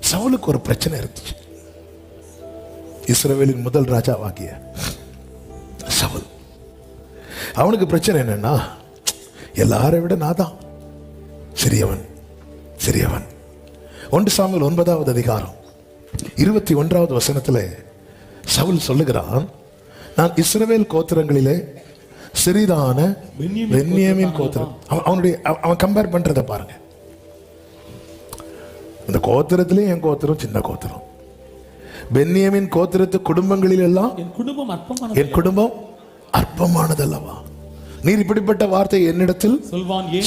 சவுலுக்கு ஒரு பிரச்சனை இருந்துச்சு. இஸ்ரவேலின் முதல் ராஜாவாகிய சவுல், அவனுக்கு பிரச்சனை என்னன்னா, எல்லாரை விட நான் தான் சிறியவன் சிறியவன். 1 சாமுவேல் 9வது அதிகாரம் 21வது வசனத்தில் சவுல் சொல்லுகிறான், நான் இஸ்ரவேல் கோத்திரங்களிலே சிறிதான பென்யமீன் கோத்திரம். அவன் கம்பேர் பண்றதை பாருங்க. அந்த கோத்திரத்திலே என் கோத்திரம் சின்ன கோத்திரம். பென்யமீன் கோத்திரத்து குடும்பங்களில் எல்லாம் என் குடும்பம் அற்பமானதல்லவா? நீர் இப்படிப்பட்ட வார்த்தை என்னிடத்தில்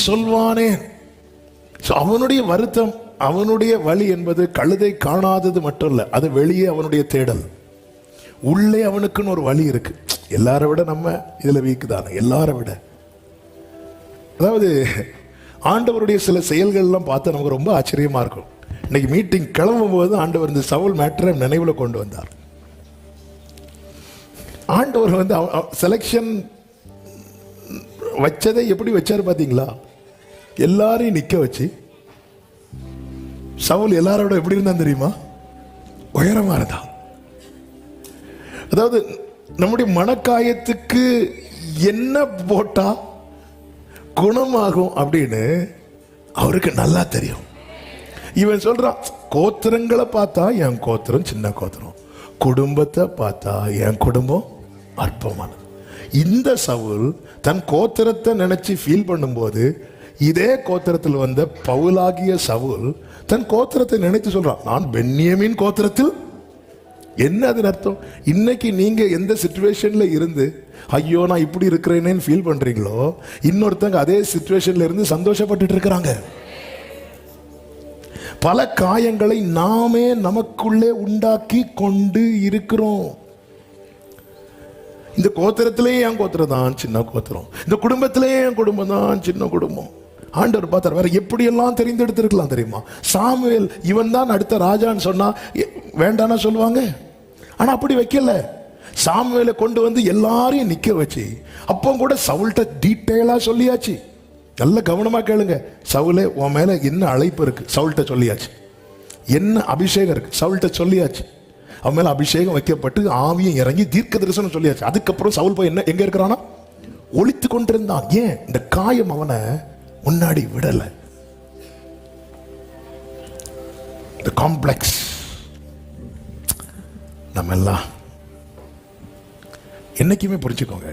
சொல்வானே. அவனுடைய வருத்தம், அவனுடைய வழி என்பது கழுதை காணாதது மட்டும் இல்ல, அது வெளியே அவனுடைய தேடல். உள்ளே அவனுக்குன்னு ஒரு வழி இருக்கு. எல்லாரை விட நம்ம இதுல வீக்குதானே, எல்லாரை விட. அதாவது ஆண்டவருடைய சில செயல்கள் எல்லாம் பார்த்து நமக்கு ரொம்ப ஆச்சரியமா இருக்கும். இன்னைக்கு மீட்டிங் கிளம்பும் போது ஆண்டவர் இந்த சவுல் மேட்டரை நினைவுல கொண்டு வந்தார். ஆண்டவர் வந்து செலக்ஷன் வச்சதை எப்படி வச்சாரு பாத்தீங்களா? எல்லாரையும் நிக்க வச்சு, சவுல் எல்லாரோட எப்படி இருந்தான் தெரியுமா? உயரமா இருந்தான். அதாவது நம்முடைய மனக்காயத்துக்கு என்ன போட்டா குணமாகும் அப்படின்னு அவருக்கு நல்லா தெரியும். இவன் சொல்றான், கோத்திரங்களை பார்த்தா என் கோத்திரம் சின்ன கோத்திரம், குடும்பத்தை பார்த்தா என் குடும்பம் அற்பமானது. இந்த சவுல் தன் கோத்திரத்தை நினைச்சு ஃபீல் பண்ணும்போது, இதே கோத்திரத்தில் வந்த பவுலாகிய சவுல் தன் கோத்திரத்தை நினைத்து சொல்றான், நான் பென்யமீன் கோத்திரத்தில். என்ன அது அர்த்தம்? இன்னைக்கு நீங்க எந்த சிச்சுவேஷன்ல இருந்து ஐயோ நான் இப்படி இருக்கிறேன்னு ஃபீல் பண்றீங்களோ, இன்னொருத்தங்க அதே சிச்சுவேஷன்ல இருந்து சந்தோஷப்பட்டு இருக்கிறாங்க. பல காயங்களை நாமே நமக்குள்ளே உண்டாக்கி கொண்டு இருக்கிறோம். இந்த கோத்திரத்திலே என் கோத்திரம் தான் சின்ன கோத்திரம், இந்த குடும்பத்திலே என் குடும்பம் தான் சின்ன குடும்பம். ஆண்டவர் பார்த்தார், வேற எப்படி எல்லாம் தெரிந்தெடுத்திருக்கலாம் தெரியுமா? சாமுவேல் இவன் தான் அடுத்த ராஜான்னு சொன்னா வேண்டானா சொல்லுவாங்க. ஆனா அப்படி வைக்கல. சாமுவேலை கொண்டு வந்து எல்லாரையும் நிக்க வச்சு, அப்போ கூட சவுல்ட்ட டீட்டெயிலா சொல்லியாச்சு. நல்ல கவனமா கேளுங்க. சவுலே, உன் மேல என்ன அழைப்பு இருக்கு சவுல்ட்ட சொல்லியாச்சு. என்ன அபிஷேகம் இருக்கு சவுல்ட்ட சொல்லியாச்சு. அவன் மேல அபிஷேகம் வைக்கப்பட்டு ஆவியும் இறங்கி தீர்க்க தரிசனம் சொல்லியாச்சு. அதுக்கப்புறம் சவுல் போய் என்ன எங்க இருக்கிறானா? ஒளித்து கொண்டிருந்தான். ஏன்? இந்த காயம் அவனை முன்னாடி விடல. இந்த காம்ப்ளெக்ஸ் நம்ம எல்லாம் என்னைக்குமே புரிஞ்சுக்கோங்க,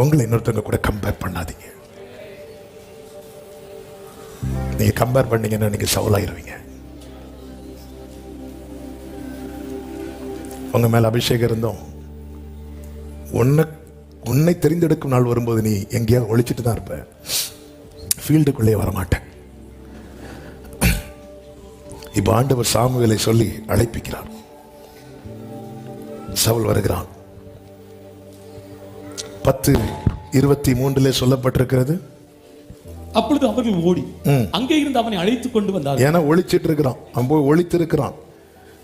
உங்களை இன்னொருத்தவங்க கூட கம்பேர் பண்ணாதீங்க. நீங்க கம்பேர் பண்ணீங்கன்னா நீங்க சவுலாயிருவீங்க. உங்க மேல அபிஷேகம் இருந்தோம், உன்னை தெரிந்தெடுக்கும் நாள் வரும்போது நீ எங்கேயாவது ஒழிச்சிட்டு தான் இருப்ப, ஃபீல்டுக்குள்ளே வரமாட்டேன். இப்ப ஆண்டவர் சாமுவேலை சொல்லி அழைப்பிக்கிறார். சவுல் வருகிறான். 10:23 சொல்லப்பட்டிருக்கிறது, அப்பொழுது அவர்கள் ஓடி அங்கே இருந்து அவனை அழைத்துக் கொண்டு வந்தார். ஏன்னா ஒளிச்சிட்டு இருக்கிறான், அவன் போய் ஒளித்து இருக்கிறான்.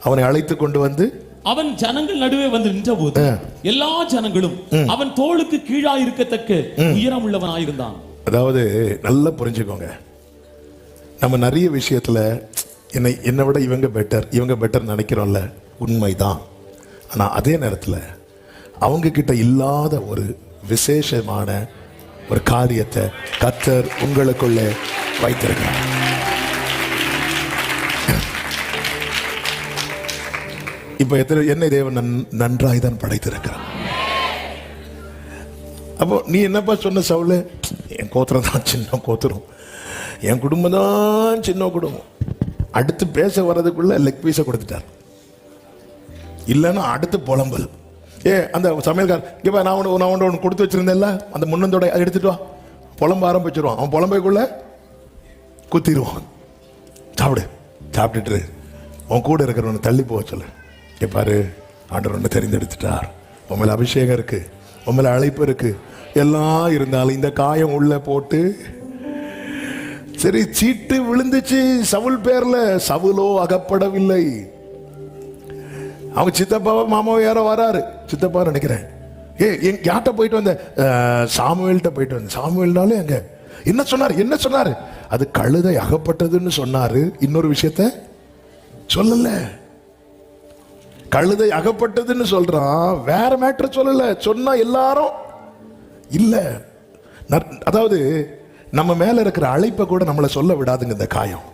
அவனை அழைத்து கொண்டு வந்து அவன் ஜனங்கள் நடுவே வந்து நின்ற போது எல்லா ஜனங்களும் அவன் தோளுக்கு கீழா இருக்கத்தக்க உயரம் உள்ளவனாயிருந்தான். அதாவது நல்லா புரிஞ்சுக்கோங்க, நம்ம நிறைய விஷயத்துல என்னை விட இவங்க பெட்டர் நினைக்கிறோம்ல, உண்மைதான். ஆனா அதே நேரத்தில் அவங்க கிட்ட இல்லாத ஒரு விசேஷமான ஒரு காரியத்தை கர்த்தர் உங்களுக்குள்ளே வைத்திருக்கிறார். இப்ப என்னை தேவன் நன்றாய் தான் படைத்திருக்கிறார். அப்போ நீ என்னப்பா சொன்ன சவுல? என் கோத்திரம் தான் சின்ன கோத்திரம், என் குடும்பம் தான் சின்ன குடும்பம். அடுத்து பேச வர்றதுக்குள்ள லெக் பீஸை கொடுத்துட்டார். இல்லைன்னா அடுத்து புலம்பல். அந்த சமையல்கார் இங்கே நான் ஒன்று கொடுத்து வச்சிருந்தேன்ல, அந்த முன்னந்தோட அதை எடுத்துட்டு வா, புலம்ப ஆரம்பிச்சிருவான். அவன் புலம்பைக்குள்ள குத்திடுவான். சாப்பிட்டுட்டு உன் கூட இருக்கிறவனை தள்ளி போக சொல்லு. பாரு, ஆண்டவர் ஒன்று தெரிந்தெடுத்துட்டார். உன் மேல அபிஷேகம் இருக்கு, உன் மேல அழைப்பு இருக்கு, எல்லாம் இருந்தாலும் இந்த காயம் உள்ள போட்டு சரி சீட்டு விழுந்துச்சு சவுல் பேர்ல. சவுலோ அகப்படவில்லை. அவங்க சித்தப்பாவோ மாமாவோ யாரோ வராரு, சித்தப்பா நினைக்கிறேன். யார்கிட்ட போயிட்டு வந்த? சாமுவேல்கிட்ட போயிட்டு வந்த. சாமுவேல்னாலே அங்க என்ன சொன்னாரு? அது கழுதை அகப்பட்டதுன்னு சொன்னாரு, இன்னொரு விஷயத்த சொல்லல. கழுதை அகப்பட்டதுன்னு சொல்றான், வேற மேட்டர் சொல்லல. சொன்னா எல்லாரும் இல்ல. அதாவது நம்ம மேல இருக்கிற அழைப்பை கூட நம்மளை சொல்ல விடாதுங்க இந்த காயம்.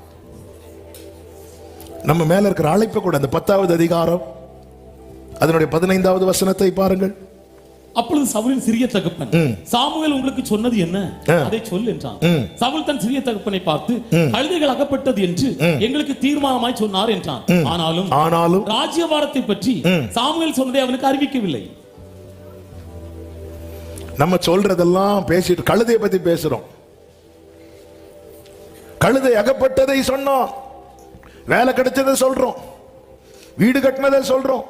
நம்ம மேல இருக்கிற அழைப்பை கூட, அந்த 10வது அதிகாரம் அதனுடைய 15வது வசனத்தை பாருங்கள். அப்பொழுது சவுலின் சிறிய தகப்பன், சாமுவேல் உங்களுக்கு சொன்னது என்ன, அதை சொல் என்றான். சவுல் தன் சிறிய தகப்பனை பார்த்து, கழுதைகள் அகப்பட்டது என்று எங்களுக்கு தீர்மானமாய் சொன்னார் என்றான். ஆனாலும் ராஜ்யபாரத்தை பற்றி சாமுவேல் சொன்னதை அவனுக்கு அறிவிக்கவில்லை. நம்ம சொல்றதெல்லாம் பேசிட்டு கழுதையை பத்தி பேசுறோம். கழுதை அகப்பட்டதை சொன்னோம், வேலை கிடைச்சதை சொல்றோம், வீடு கட்டினதை சொல்றோம்,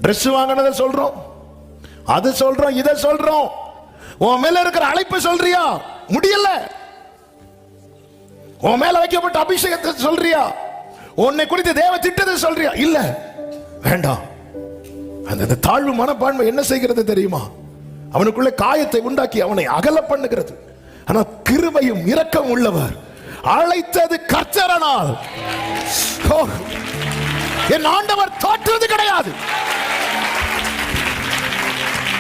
Dress வாங்கினதை சொல்றோம், அது சொல்றோம், இதை சொல்றோம். உன் மேல இருக்கிற அழைப்பு சொல்றியா? முடியல. உன் மேல வைக்கப்பட்ட அபிஷேகத்தை சொல்றியா? உன்னை குறித்து தேவ திட்டத்தை சொல்றியா? இல்ல, வேண்டாம். அந்த தாழ்வு மனப்பான்மை என்ன செய்கிறது தெரியுமா? அவனுக்குள்ள காயத்தை உண்டாக்கி அவனை அகல பண்ணுகிறது. ஆனா கிருபையும் இரக்கம் உள்ளவர், அழைத்தது கர்த்தரானால் என் ஆண்டவர் தோற்றது கிடையாது.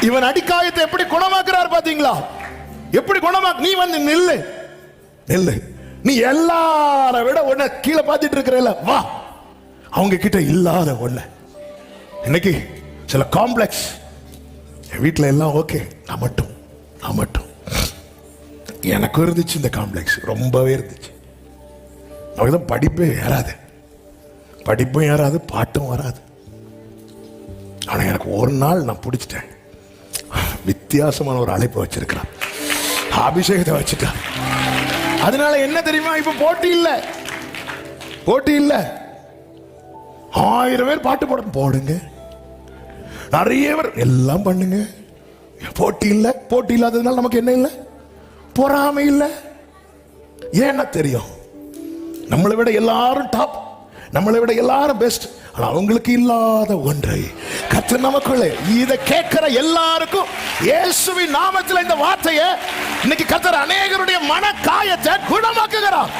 இவன் அடிக்காயத்தை எப்படி குணமாக்குறார் பாத்தீங்களா? எப்படி குணமாக்கு? நீ வந்து நில்லு, நில்லு. நீ எல்லார விட ஒன்ன கீழே பார்த்துட்டு இருக்கிற, வா. அவங்க கிட்ட இல்லாத ஒண்ணு. இன்னைக்கு சில காம்ப்ளெக்ஸ், என் வீட்டில் எல்லாம் ஓகே, நான் மட்டும் எனக்கு இருந்துச்சு இந்த காம்ப்ளெக்ஸ், ரொம்பவே இருந்துச்சு. நமக்குதான் படிப்பே ஏறாது, படிப்பும் ஏறாது, பாட்டும் வராது. ஆனா எனக்கு ஒரு நாள் நான் பிடிச்சிட்டேன். வித்தியாசமான ஒரு அழைப்பை வச்சிருக்கிறான், அபிஷேகத்தை வச்சுட்டான். அதனால என்ன தெரியுமா? இப்ப போட்டி இல்ல. 1000 பேர் பாட்டு போடுங்க, நிறைய பேர் எல்லாம் பண்ணுங்க. போட்டி இல்லாததுனால நமக்கு என்ன இல்லை? பொறாமை இல்லை. ஏன்னா தெரியும், நம்மளை விட எல்லாரும் டாப், நம்மளை விட எல்லாரும் பெஸ்ட். ஆனா அவங்களுக்கு இல்லாத ஒன்றை கர்த்தர் நமக்குள்ளே, இதை கேட்கிற எல்லாருக்கும் இயேசுவின் நாமத்தில் இந்த வார்த்தையை இன்னைக்கு கர்த்தர் அநேகருடைய மன காயத்தை குணமாக்குகிறார்.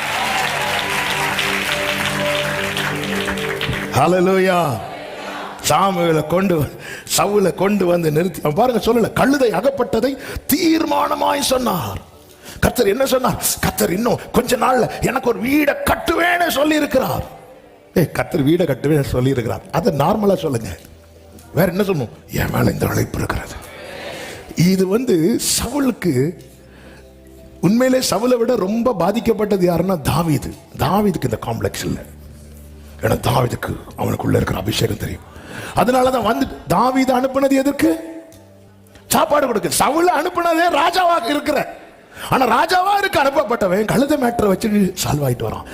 ஹல்லேலூயா. சவுலை கொண்டு வந்து நிறுத்தி பாருங்க, சொல்லல, கழுதை அகப்பட்டதை தீர்மானமாய் சொன்னார். கர்த்தர் என்ன சொன்னார்? கர்த்தர் இன்னும் கொஞ்ச நாள்ல எனக்கு ஒரு வீடை கட்டுவேன்னு சொல்லி இருக்கிறார். கர்த்தர் வீடை கட்டுவேன்னு சொல்லி இருக்கிறார். அதை நார்மலா சொல்லுங்க, வேற என்ன சொல்லணும்? என் மேல இந்த அழைப்பு இருக்கிறது. இது சவுலுக்கு உண்மையிலே சவுலை விட ரொம்ப பாதிக்கப்பட்டது யாருன்னா தாவீதுக்கு இந்த காம்ப்ளெக்ஸ் இல்லை. ஏன்னா தாவீதுக்கு அவனுக்குள்ள இருக்கிற அபிஷேகம் தெரியும். அதனாலதான் தாவீது அனுப்புனது எதற்கு? சாப்பாடு கொடுக்க. சவுல அனுப்புனதே ராஜாவா இருக்கிற, ஆனா ராஜாவா இருக்க அனுப்பப்பட்டவன் கழுதை மேட்டரை வச்சு சால்வ் ஆயிட்டு வரான்.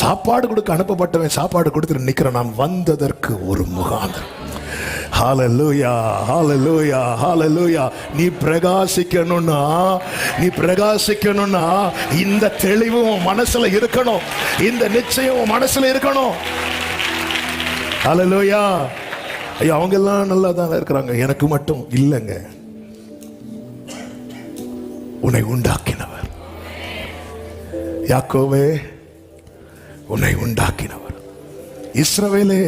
சாப்பாடு கொடுக்க அனுப்பப்பட்டவன் சாப்பாடு கொடுத்துட்டு நிக்கிறேன், நான் வந்ததற்கு ஒரு முகாந்திரம். ஹல்லேலூயா, ஹல்லேலூயா, ஹல்லேலூயா. நீ பிரகாசிக்கணும்னா இந்த தெளிவு மனசுல இருக்கணும், இந்த நிச்சயம் மனசுல இருக்கணும். ஹல்லேலூயா. ஐயா, அவங்க எல்லாம் நல்லா தான் இருக்கிறாங்க, எனக்கு மட்டும் இல்லைங்க. உன்னை உண்டாக்கினவர் யாக்கோவே, உன்னை உண்டாக்கினவர் இஸ்ரவேலே,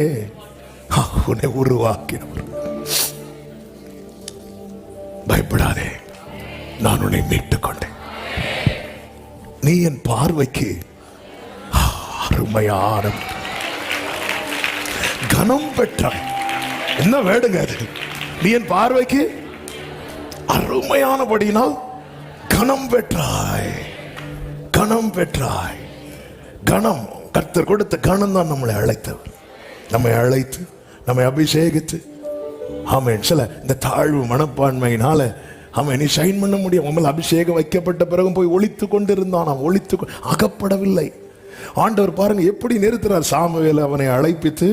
உன்னை உருவாக்கினவர். பயப்படாதே, நான் உன்னை மீட்டுக் கொண்டேன். நீ என் பார்வைக்கு அருமையான கனம் பெற்றாய். என்ன வேடுங்க அது? நீ என் பார்வைக்கு அருமையானபடியினால் கனம் பெற்றாய். கனம், கர்த்தர் கொடுத்த கனம் தான் நம்மளை அழைத்தவர், நம்மை அழைத்து நம்மை அபிஷேகித்து. ஆமென். சில இந்த தாழ்வு மனப்பான்மையினால அவன் நீ ஷைன் பண்ண முடியும். உண்மையில் அபிஷேகம் வைக்கப்பட்ட பிறகும் போய் ஒளித்து கொண்டிருந்தான். அவன் அகப்படவில்லை. ஆண்டவர் பாருங்க எப்படி நிறுத்துறார். சாமுவேல் அவனை அழைப்பித்து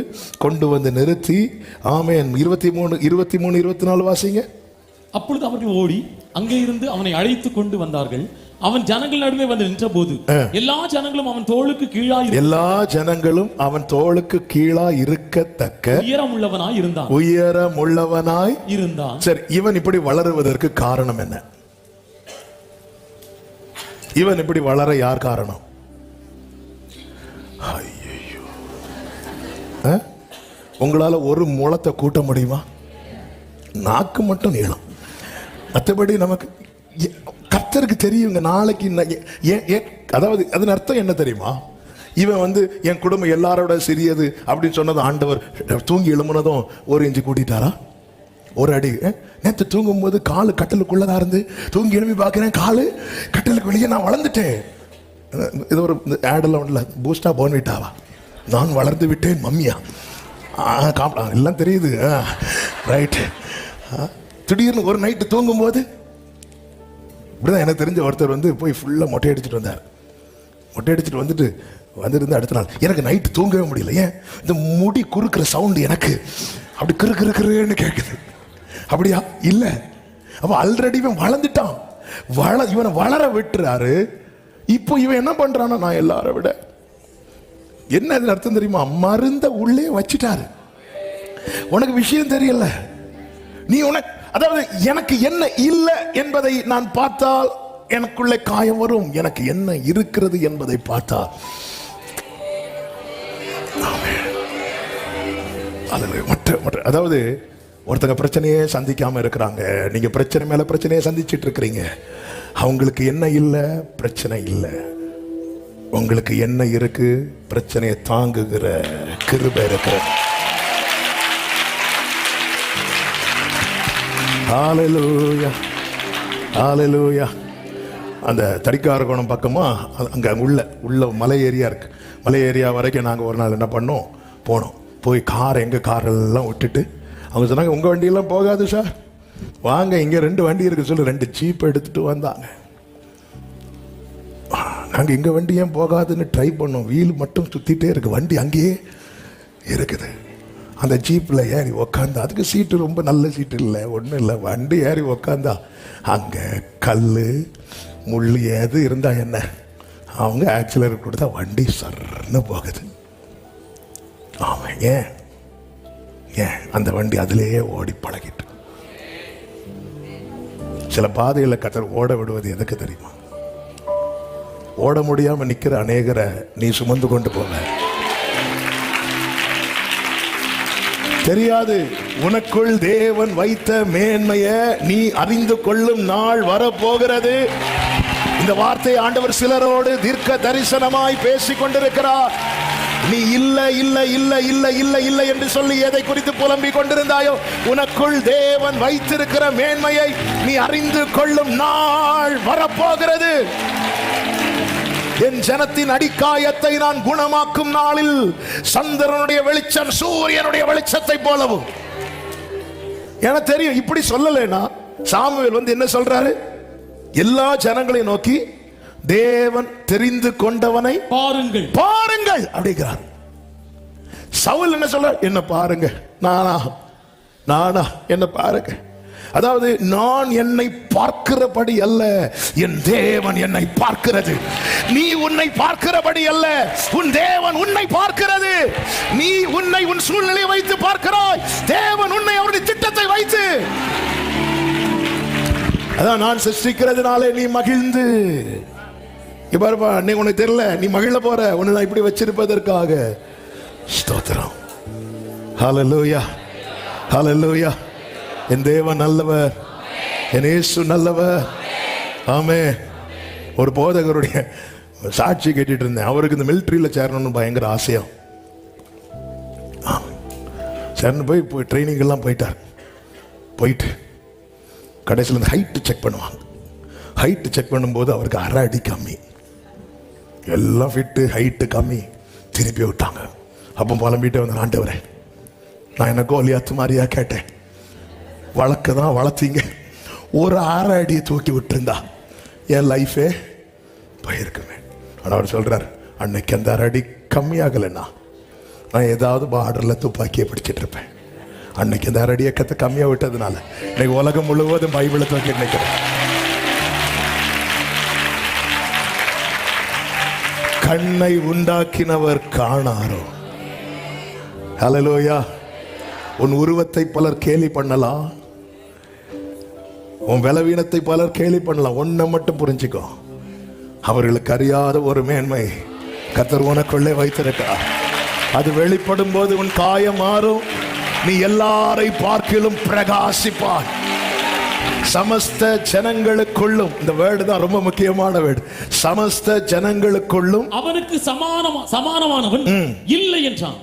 கொண்டு வந்து நிறுத்தி. ஆமென். 23, 24 வாசிங்க. அப்பொழுது அவர்கள் ஓடி அங்கே இருந்து அவனை அழைத்து கொண்டு வந்தார்கள். அவன் ஜனங்கள் நடுவே வந்து நின்ற போது எல்லா ஜனங்களும் அவன் தோளுக்கு கீழாய் இருக்கத்தக்க உயரமுள்ளவனாய் இருந்தான். சரி, இவன் இப்படி வளருவதற்கு காரணம் என்ன? இவன் இப்படி வளர யார் காரணம்? ஐயோ, உங்களால ஒரு முளத்தை கூட்ட முடியுமா? நாக்கு மட்டும் நீளம். மற்றபடி நமக்கு கர்த்தருக்கு தெரியுங்க. நாளைக்கு அதாவது அதன் அர்த்தம் என்ன தெரியுமா? இவன் வந்து என் குடும்பம் எல்லாரோட சிறியது அப்படின்னு சொன்னதும் ஆண்டவர் தூங்கி எழுமுனதும் 1 இன்ச்சு கூட்டிட்டாரா? 1 அடி. நேற்று தூங்கும் போது காலு கட்டலுக்குள்ளதா இருந்து தூங்கி எழுப்பி பார்க்கிறேன், காலு கட்டலுக்கு வெளியே நான் வளர்ந்துட்டேன். இது ஒரு ஆடெல்லாம் ஒன்றும் இல்லை, பூஸ்டா போன்விட்டாவா, நான் வளர்ந்து விட்டேன் மம்மியா, எல்லாம் தெரியுது. ரைட்டு. திடீர்னு ஒரு நைட்டு தூங்கும் போது இப்படிதான் எனக்கு தெரிஞ்ச ஒருத்தர் வந்து போய் ஃபுல்லாக மொட்டை அடிச்சுட்டு வந்தார். மொட்டை அடிச்சுட்டு வந்துட்டு அடுத்த நாள் எனக்கு நைட்டு தூங்கவே முடியல. ஏன்? இந்த முடி குறுக்கிற சவுண்டு எனக்கு அப்படி கிருன்னு கேட்குது. அப்படியா? இல்லை. அப்போ ஆல்ரெடி இவன் வளர்ந்துட்டான். இவனை வளர விட்டுறாரு. இப்போ இவன் என்ன பண்றானா, நான் எல்லாரை விட என்ன அர்த்தம் தெரியுமா? மருந்த உள்ளே வச்சுட்டாரு. உனக்கு விஷயம் தெரியல. நீ அதாவது எனக்கு என்ன இல்லை என்பதை நான் பார்த்தால் எனக்குள்ளே காயம் வரும். எனக்கு என்ன இருக்கிறது என்பதை பார்த்தால் அதாவது ஒருத்தங்க பிரச்சனையே சந்திக்காம இருக்கிறாங்க. நீங்க பிரச்சனை மேல பிரச்சனையே சந்திச்சிட்டு இருக்கிறீங்க. அவங்களுக்கு என்ன இல்லை? பிரச்சனை இல்லை. உங்களுக்கு என்ன இருக்கு? பிரச்சனையை தாங்குகிற கிருபை இருக்கு. ஹல்லேலூயா, ஹல்லேலூயா. அந்த தடிக்கார கோணம் பக்கமா அங்கே உள்ள மலை ஏரியா இருக்கு. மலை ஏரியா வரைக்கும் நாங்கள் ஒரு நாள் என்ன பண்ணோம், போனோம். போய் எங்கள் காரெல்லாம் விட்டுட்டு அவங்க சொன்னாங்க, உங்கள் வண்டியெல்லாம் போகாது சார், வாங்க இங்கே 2 வண்டி இருக்கு சொல்லி 2 ஜீப் எடுத்துட்டு வந்தாங்க. நாங்கள் எங்கள் வண்டி ஏன் போகாதுன்னு ட்ரை பண்ணோம். வீல் மட்டும் சுற்றிட்டே இருக்கு, வண்டி அங்கேயே இருக்குது. அந்த ஜீப்பில் ஏறி உக்காந்தா, அதுக்கு சீட்டு ரொம்ப நல்ல சீட்டு இல்லை, ஒன்றும் இல்லை. வண்டி ஏறி உக்காந்தா அங்கே கல் முள் எது இருந்தா என்ன, அவங்க ஆக்சிலர் கொடுத்தா வண்டி சர்ன்னு போகுது. ஆமாம். ஏன் அந்த வண்டி அதிலேயே ஓடி பழகிட்டு. சில பாதையில் கத்தர் ஓட விடுவது எதுக்கு தெரியுமா? ஓட முடியாம நிக்கிற அநேகரை நீ சுமந்து கொண்டு போக தெரியாது. உனக்குள் தேவன் வைத்த மேன்மைய நீ அறிந்து கொள்ளும் நாள் வரப்போகிறது. இந்த வார்த்தை ஆண்டவர் சிலரோடு தீர்க்க தரிசனமாய் பேசிக் கொண்டிருக்கிறார். நீ இல்லை இல்லை இல்லை இல்லை இல்லை இல்லை என்று சொல்லி எதை குறித்து புலம்பிக் கொண்டிருந்தாயோ, உனக்குள் தேவன் வைத்திருக்கிற மேன்மையை நீ அறிந்து கொள்ளும் நாள் வரப்போகிறது. என் ஜனத்தின் அடிக்காயத்தை நான் குணமாக்கும் நாளில் சந்திரனுடைய வெளிச்சம் சூரியனுடைய வெளிச்சத்தை போலவும். எனக்கு தெரியும் இப்படி சொல்லலைன்னா சாமுவேல் வந்து என்ன சொல்றாரு? எல்லா ஜனங்களையும் நோக்கி தேவன் தெரிந்து கொண்டவனை பாருங்கள் பாருங்கள் அப்படிங்கிறார். சவுல் என்ன சொல்ற? என்ன பாருங்க, நானா என்ன பாருங்க. அதாவது நான் என்னை பார்க்கிறபடி அல்ல, என் தேவன் என்னை பார்க்கிறது. நீ உன்னை பார்க்கிறபடி அல்ல, உன் தேவன் உன்னை பார்க்கிறது. நீ உன்னை உன் சூழ்நிலையை வைத்து பார்க்கிறாய், தேவன் உன்னை அவருடைய திட்டத்தை வைத்து. அதான் நான் சிருஷ்டிக்கிறதுனாலே நீ மகிழ்ந்து பாருப்பா, நீ உனக்கு தெரியல, நீ மகிழ போற, உன்னை நான் இப்படி வச்சிருப்பதற்காக. ஸ்தோத்திரம். ஹல்லேலூயா, ஹல்லேலூயா. என் தேவன் நல்லவர், என் இயேசு நல்லவர். ஆமென். ஒரு போதகருடைய சாட்சி கேட்டுட்டு இருந்தேன். அவருக்கு இந்த மிலிட்டரியில் சேரணும்னு பயங்கர ஆசையா. சேர்ந்து போய் ட்ரைனிங் எல்லாம் போயிட்டு கடைசியில் இந்த ஹைட்டு செக் பண்ணுவாங்க. ஹைட்டு செக் பண்ணும்போது அவருக்கு 1/2 அடி கம்மி, எல்லாம் ஃபிட்டு, ஹைட்டு கம்மி. திருப்பி விட்டாங்க. அப்போ புலம்பிட்டே வந்து, ஆண்டவரே நான் என்ன கோலியாத்து மாதிரியா கேட்டேன், வழக்கு தான் வளர்த்தீங்க, ஒரு 1/2 அடியை தூக்கி விட்டுருந்தா என் லைஃபே போயிருக்குமே. ஆனால் அவர் சொல்றார், அன்னைக்கு அந்த 1/2 அடி கம்மியாகலைன்னா நான் ஏதாவது பார்டரில் துப்பாக்கியை பிடிச்சிட்டு இருப்பேன். அன்னைக்கு அந்த 1/2 அடி இயக்கத்தை கம்மியாக விட்டதுனால இன்னைக்கு உலகம் முழுவதும் பைபிளை தூக்கி நினைக்கிறேன். கண்ணை உண்டாக்கினவர் காணாரோ. ஹல்லேலூயா. உன் உருவத்தை பலர் கேலி பண்ணலாம், உன் பலவீனத்தை பலர் கேலி பண்ணலாம். ஒன்றை மட்டும் புரிஞ்சுக்கோ, அவர்களுக்கு அறியாத ஒரு மேன்மை கர்த்தர் உனக்குள்ளே வைத்திருக்கிறார். அது வெளிப்படும் போது உன் காயம் மாறும். நீ எல்லாரை பார்க்கிலும் பிரகாசிப்பாய். சமஸ்த ஜனங்களுக்குள்ளும், இந்த வேர்டு தான் ரொம்ப முக்கியமான வேர்டு, சமஸ்த ஜனங்களுக்குள்ளும் அவனுக்கு சமானமானவன் இல்லை என்றான்.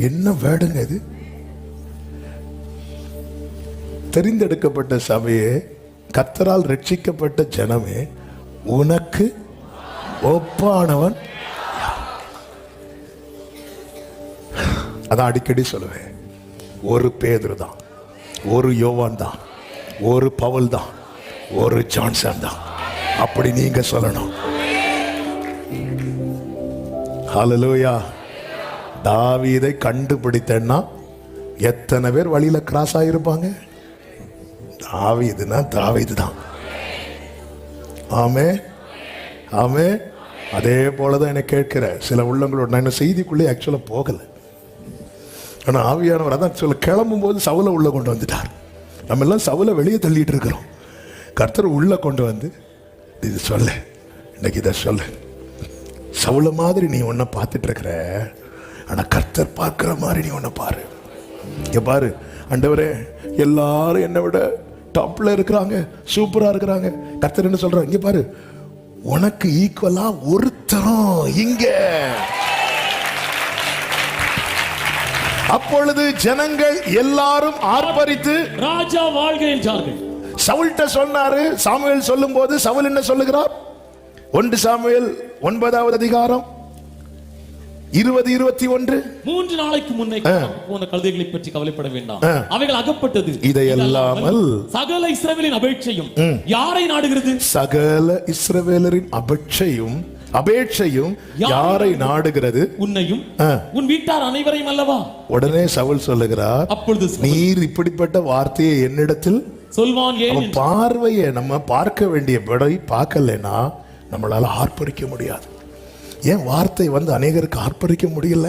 என்ன வேர்டுங்க இது? தெரிந்தெடுக்கப்பட்ட சபையே, கர்த்தரால் ரட்சிக்கப்பட்ட ஜனமே, உனக்கு ஒப்பானவன். அதான் அடிக்கடி சொல்லுவேன், ஒரு பேதுரு தான், ஒரு யோவான் தான், ஒரு பவுல் தான், ஒரு ஜான்சன் தான். அப்படி நீங்க சொல்லணும். ஹல்லேலூயா. தாவீதை கண்டுபிடித்தேன்னா எத்தனை பேர் வழியில கிராஸ் ஆகிருப்பாங்க? தாவீதுனா தாவீது தான். ஆமே ஆமே. அதே போலதான் எனக்கு கேட்கிற சில உள்ளங்களோட, நான் என்ன செய்திக்குள்ளே ஆக்சுவலா போகல, ஆனா ஆவியானவர் அதான் சொல்ல, கிளம்பும் போது சவுலை உள்ள கொண்டு வந்துட்டார். நம்ம எல்லாம் சவுலை வெளியே தள்ளிட்டு இருக்கிறோம். கர்த்தர் உள்ள கொண்டு வந்து இது சொல்ல, இன்னைக்கு இதை சொல்ல, சவுல மாதிரி நீ ஒன்ன பார்த்துட்டு இருக்கிற, ஆனா கர்த்தர் பார்க்கிற மாதிரி நீ ஒன்ன பாரு. இங்க பாரு, ஆண்டவரே எல்லாரும் என்னை விட டாப்ல இருக்கிறாங்க, சூப்பரா இருக்கிறாங்க. கர்த்தர் என்ன சொல்றாங்க? இங்க பாரு, உனக்கு ஈக்குவலா ஒருத்தரும் இங்க. அப்பொழுது ஜனங்கள் எல்லாரும் ஆர்ப்பரித்து ராஜா வாழ்க என்றார்கள். சவுல்ட்ட சொன்னாரு. சாமுவேல் சொல்லும் போது சவுல் என்ன சொல்லுகிறார்? 1 சாமுவேல் 9வது அதிகாரம் 20-21. 3 நாளைக்கு முன்னே போன கழுதைகளை பற்றி கவலைப்பட வேண்டாம், அவைகள் அகப்பட்டது. இதையல்லாமல் சகல இஸ்ரவேலின் அபேட்சையும் யாரை நாடுகிறது? சகல இஸ்ரவேலரின் அபேட்சையும் யாரை நாடுகிறது? உன்னையும் உன் வீட்டார் அனைவரையும் அல்லவா? உடனே சவுல் சொல்லுகிறார், அப்பொழுது நீர் இப்படிப்பட்ட வார்த்தையை என்னிடத்தில் சொல்வான் ஏன்? பார்வையை நம்ம பார்க்க வேண்டிய படை பார்க்கலனா நம்மளால ஆர்ப்பரிக்க முடியாது. ஏன் வார்த்தை வந்து அநேகருக்கு ஆர்ப்பரிக்க முடியல?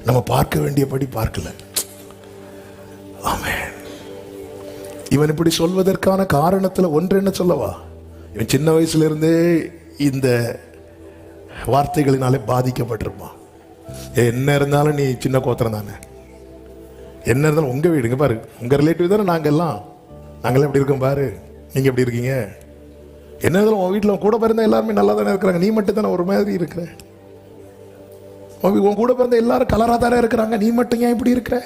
நம்ம பார்க்க வேண்டியபடி பார்க்கல. ஆமென். இவன் இப்படி சொல்வதற்கான காரணத்துல ஒன்று என்ன சொல்லவா? இவன் சின்ன வயசுல இருந்தே இந்த வார்த்தைகளினாலே பாதிக்கப்பட்டிருப்பான். என்ன இருந்தாலும் நீ சின்ன கோத்திரம் தானே, என்ன இருந்தாலும் உங்க வீடுங்க பாரு, உங்க ரிலேட்டிவ் தானே நாங்கெல்லாம் எப்படி இருக்கோம் பாரு, நீங்க எப்படி இருக்கீங்க? என்ன இருந்தாலும் உன் வீட்டில் கூட பிறந்த எல்லாருமே நல்லா தானே இருக்கிறாங்க, நீ மட்டும் தானே ஒரு மாதிரி இருக்கிற. உன் கூட பிறந்த எல்லாரும் கலரா தானே இருக்கிறாங்க, நீ மட்டும் ஏன் இப்படி இருக்கிற?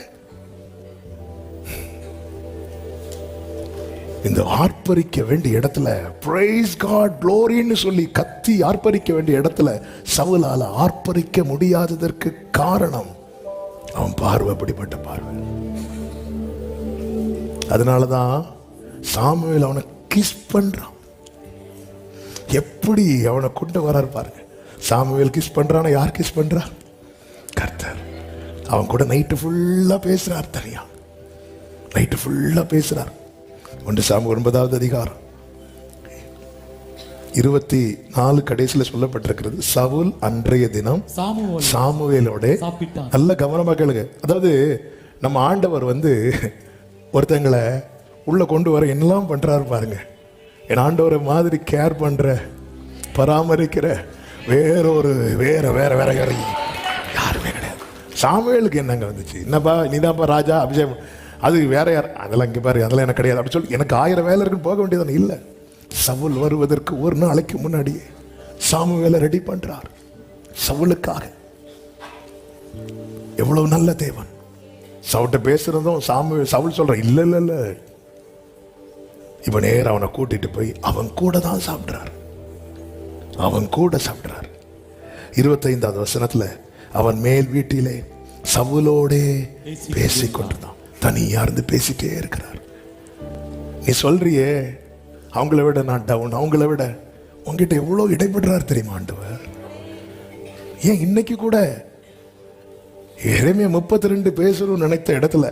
இந்த ஆர்ப்பரிக்க வேண்டிய இடத்துல praise God gloryன்னு சொல்லி கத்தி ஆர்ப்பரிக்க வேண்டிய இடத்துல சவுலால ஆர்ப்பரிக்க முடியாததற்கு காரணம் அவன் பார்வை அப்படிப்பட்ட பார்வை. அதனாலதான் சாமுவேல் அவனை கிஸ் பண்றான். எப்படி அவனை கொண்டு வராரு பாருங்க. சாமுவேல் கிஸ் பண்றான, யார் கிஸ் பண்றா? கர்த்தர். அவன் கூட நைட்டு ஃபுல்லா பேசுறார், தனியா நைட்டு ஃபுல்லா பேசுறார். 1 சாமுவேல் 9வது அதிகாரம் 24 கடைசியில் சொல்லப்பட்டிருக்கிறது, சவுல் அன்றைய தினம் சாமுவேலோட, நல்ல கவனமா கேளுங்க. அதாவது நம்ம ஆண்டவர் வந்து ஒருத்தங்களை உள்ள கொண்டு வர என்னெல்லாம் பண்றாரு பாருங்க. என் ஆண்டவரை மாதிரி கேர் பண்ற, பராமரிக்கிற வேற யாருமே கிடையாது. சாமுவேலுக்கு என்னங்க வந்துச்சு? என்னப்பா நீதான்ப்பா ராஜா, அபிஷேகம், அது வேற யார்? அதெல்லாம் இங்கே பாரு, அதெல்லாம் எனக்கு கிடையாது அப்படி சொல்லி எனக்கு 1000 வேலை இருக்குன்னு போக வேண்டியதானே? இல்லை, சவுல் வருவதற்கு ஒரு நாளைக்கு முன்னாடியே சாமுவேலை ரெடி பண்றார் சவுலுக்காக. எவ்வளவு நல்ல தேவன். சவுட்ட பேசுறதும் சவுல் சொல்ற, இல்ல இல்ல இல்ல, இவன் நேரம் அவனை கூட்டிட்டு போய் அவன் கூட தான் சாப்பிட்றார். 25வது வசனத்துல அவன் மேல் வீட்டிலே சவுலோடே பேசிக்கொண்டிருந்தான். தனியா இருந்து பேசிட்டே இருக்கிறார். நீ சொல்றியே அவங்கள விட நான் டவுன், அவங்கள விட உங்ககிட்ட எவ்வளவு இடைபடுறார் தெரியுமா ஆண்டவர்? ஏன் இன்னைக்கு கூட எரேமியா 32 பேசணும்னு நினைத்த இடத்துல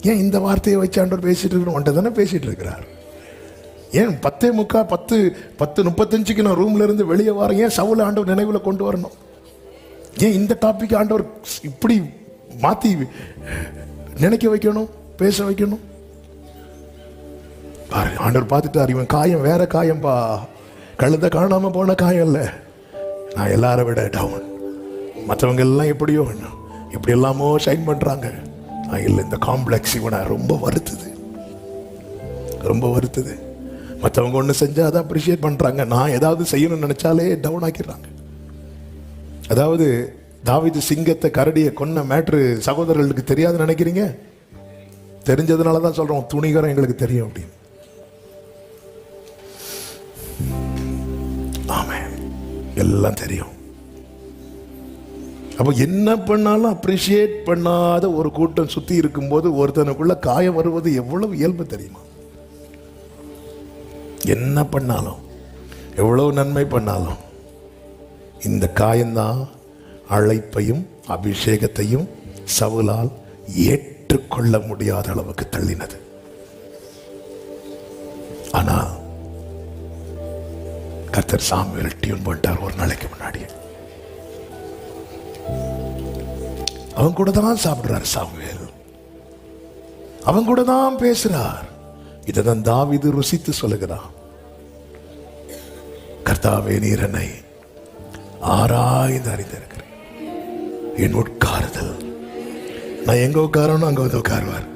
ஏன் இந்த வார்த்தையை வச்சு ஆண்டவர் பேசிட்டு இருக்கணும்? உன்ட்ட தானே பேசிட்டு இருக்கிறார். ஏன் 10:35 நான் ரூம்ல இருந்து வெளியே வரேன்? ஏன் சவுல ஆண்டவர் நினைவுல கொண்டு வரணும்? ஏன் இந்த டாபிக் ஆண்டவர் இப்படி மாத்தி நினைக்க வைக்கணும், பேச வைக்கணும்? ஆண்டவர் பார்த்துட்டார், இவன் காயம் வேற காயம்பா, கழுத காணாம போன காயம் இல்ல, நான் எல்லாரை விட டவுன். மற்றவங்க எல்லாம் எப்படியோ இப்படி எல்லாமோ ஷைன் பண்றாங்க, நான் இல்லை. இந்த காம்ப்ளெக்ஸ் இவனை ரொம்ப வருத்துது, ரொம்ப வருத்துது. மற்றவங்க ஒன்று செஞ்சா அதை அப்ரிஷியேட் பண்றாங்க, நான் ஏதாவது செய்யணும்னு நினைச்சாலே டவுன் ஆக்கிடுறாங்க. அதாவது தாவீது சிங்கத்தை கரடியை கொன்ன மேட்ரு சகோதரர்களுக்கு தெரியாதுன்னு நினைக்கிறீங்க? தெரிஞ்சதுனால தான் சொல்றோம், துணிகரம் எங்களுக்கு தெரியும் அப்படின்னு. ஆமென், எல்லாம் தெரியும். அப்ப என்ன பண்ணாலும் அப்ரிஷியேட் பண்ணாத ஒரு கூட்டம் சுத்தி இருக்கும்போது ஒருத்தனுக்குள்ள காயம் வருவது எவ்வளவு இயல்பு தெரியுமா? என்ன பண்ணாலும், எவ்வளவு நன்மை பண்ணாலும், இந்த காயம்தான் அழைப்பையும் அபிஷேகத்தையும் சவுலால் ஏற்றுக்கொள்ள முடியாத அளவுக்கு தள்ளினது. ஆனா கர்த்தர் சாமுவேல் டியூன் பண்ணிட்டார். ஒரு நாளைக்கு முன்னாடி அவன் கூட தான் சாப்பிடுறார் சாமுவேல், அவன் கூட தான் பேசுறார். இதைதான் தாவீது ருசித்து சொல்லுகிறான். கர்த்தாவே, நீர் என்னை ஆராய்ந்து அறிந்திருக்கிறேன். என் உட்காருதல், நான் எங்க உட்காரணும் அங்க வந்து உட்காருவார்,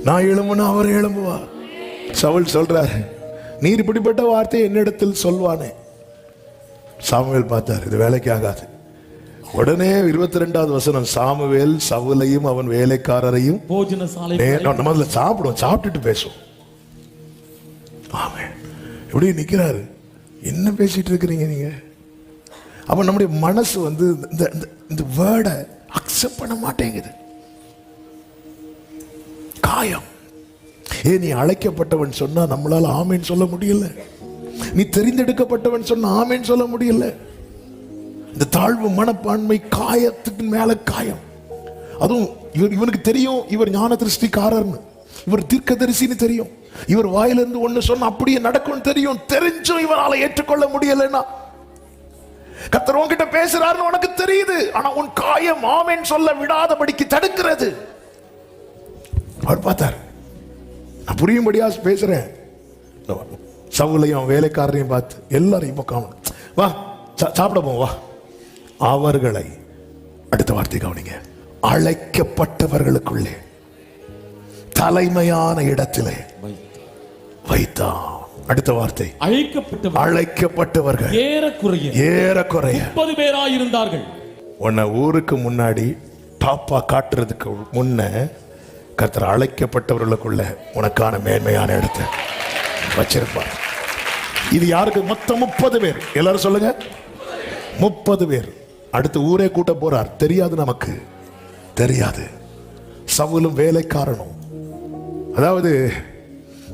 நான் எழும்புனா அவர் எழும்புவார். சவுல் சொல்றாரு, நீர் இப்படிப்பட்ட வார்த்தை என்னிடத்தில் சொல்வானே. சாமுவேல் பார்த்தார், இது வேலைக்கு ஆகாது. உடனே 22வது வசனம், சாமுவேல் சவுலையும் அவன் வேலைக்காரரையும் போஜனசாலை நம்ம சாப்பிடுவோம், சாப்பிட்டுட்டு பேசுவோம். ஆமென். இப்படி நிக்கிறாரு, என்ன பேசிட்டு இருக்கிறீங்க நீங்க? அப்ப நம்முடைய மனசு வந்து இந்த வேர்டை அக்செப்ட் பண்ண மாட்டேங்குது. காயம். நீ அழைக்கப்பட்டவன் சொன்னா நம்மளால ஆமேன் சொல்ல முடியல, நீ தெரிந்தெடுக்கப்பட்டவன் சொன்னா ஆமேன் சொல்ல முடியல. இந்த தாழ்வு மனப்பான்மை காயத்துக்கு மேல காயம். அதுவும் இவனுக்கு தெரியும் இவர் ஞான திருஷ்டிக்காரர்னு, இவர் தீர்க்கதரிசின்னு தெரியும், இவர் வாயிலிருந்து ஒண்ணு சொன்ன அப்படியே நடக்கும் தெரியும், தெரிஞ்சும் இவரால ஏற்றுக்கொள்ள முடியலன்னா, கர்த்தர் உன்கிட்ட பேசுறாருன்னு உனக்கு தெரியுது, ஆனா உன் காயம் ஆமென் சொல்ல விடாதபடிக்கு தடுக்கிறது. அவர் பார்த்தார், நான் புரியும்படியா பேசுறேன். சவுலையும் வேலைக்காரரையும் பார்த்து எல்லாரையும் பக்கம், வா சாப்பிட போ வா. அவர்களை, அடுத்த வார்த்தை கவனிங்க, அழைக்கப்பட்டவர்களுக்குள்ளே தலைமையான இடத்திலே வைத்தான். அடுத்த வார்த்தை, அழைக்கப்பட்டவர்கள் ஏறக்குறைய 30 பேராய் இருந்தார்கள். உன்னை ஊருக்கு முன்னாடி டாப்பா காட்டுறதுக்கு முன்ன கர்த்தர் அழைக்கப்பட்டவர்களுக்குள்ள உனக்கான மேன்மையான இடத்தை வச்சிருப்பார். இது யாருக்கு? மொத்தம் 30 பேர். எல்லாரும் சொல்லுங்க, 30 பேர். அடுத்து ஊரே கூட்ட போறார். தெரியாது, நமக்கு தெரியாது. சவுலும் வேலைக்காரனும், அதாவது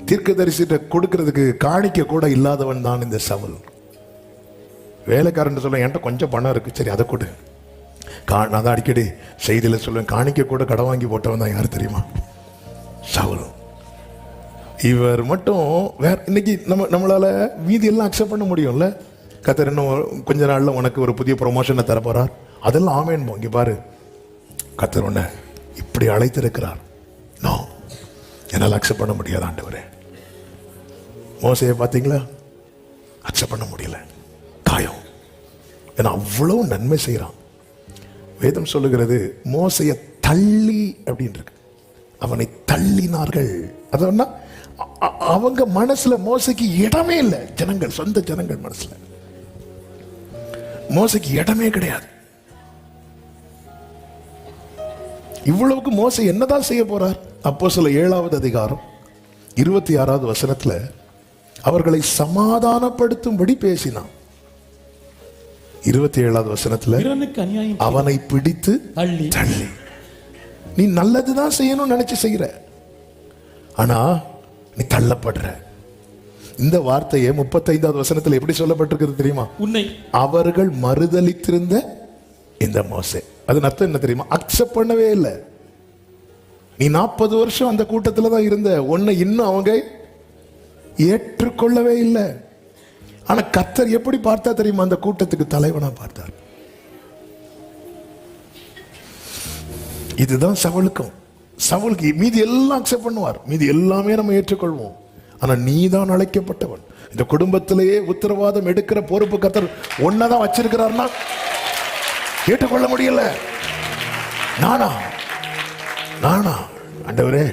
தீர்க்கதரிசிட்ட கொடுக்கிறதுக்கு காணிக்க கூட இல்லாதவன் தான் இந்த சவுல். வேலைக்காரன் சொல்ல, என்கிட்ட கொஞ்சம் பணம் இருக்கு, சரி அதை கொடு. நான் தான் அடிக்கடி செய்தியில் சொல்லுவேன், காணிக்க கூட கடன் வாங்கி போட்டவன் தான் யார் தெரியுமா? சவுல். இவர் மட்டும் வேற. இன்னைக்கு நம்மளால மீதி எல்லாம் அக்செப்ட் பண்ண முடியும்ல. கர்த்தர் இன்னும் கொஞ்ச நாள்ல உனக்கு ஒரு புதிய ப்ரொமோஷனை தர போறார், அதெல்லாம் ஆமேன். இங்க பாரு, கர்த்தர் உன்னை இப்படி அழைத்திருக்கிறார். நோ, என்னால் அக்செப்ட் பண்ண முடியாது ஆண்டவரே. மோசையை பார்த்தீங்களா? அக்செப்ட் பண்ண முடியல, காயம். ஏன்னா அவ்வளவு நன்மை செய்யறான். வேதம் சொல்லுகிறது, மோசையை தள்ளி அப்படின்னு இருக்கு, அவனை தள்ளினார்கள். அதனா அவங்க மனசுல மோசைக்கு இடமே இல்லை. ஜனங்கள், சொந்த ஜனங்கள் மனசுல மோசைக்கு இடமே கிடையாது. இவ்வளவுக்கு மோசை என்னதான் செய்ய போறார்? அப்போஸ்தலர் 7வது அதிகாரம் 26வது வசனத்துல அவர்களை சமாதானப்படுத்தும்படி பேசினான். 27வது வசனத்துல அவனை பிடித்து தள்ளி, நீ நல்லதுதான் செய்யணும்னு நினைச்சு செய்யற, ஆனா நீ தள்ளப்படுற. இந்த வார்த்தையை 35வது வசனத்துல எப்படி சொல்லப்பட்டிருக்கிறது தெரியுமா? உன்னை அவர்கள் மறுதலித்திருந்த இந்த மோசே. அது அர்த்தம் என்ன தெரியுமா? அக்செப்ட் பண்ணவே இல்லை. நீ 40 வருஷம் அந்த கூட்டத்துல தான் இருந்த, உன்னை இன்னும் அவங்க ஏற்றுக்கொள்ளவே இல்லை. ஆனா கர்த்தர் எப்படி பார்த்தா தெரியுமா? அந்த கூட்டத்துக்கு தலைவனா பார்த்தார். இதுதான் சவுலுக்கும். சவுலுக்கு மீதி எல்லாம் அக்செப்ட் பண்ணுவார், மீதி எல்லாமே நம்ம ஏற்றுக்கொள்வோம். ஆனா நீதான் அழைக்கப்பட்டவன். இந்த குடும்பத்திலேயே உத்தரவாதம் எடுக்கிற பொறுப்பு கர்த்தர் ஒன்னதான் வச்சிருக்கிறார்னா ஏற்றுக்கொள்ள முடியல. நானா ஆண்டவரே,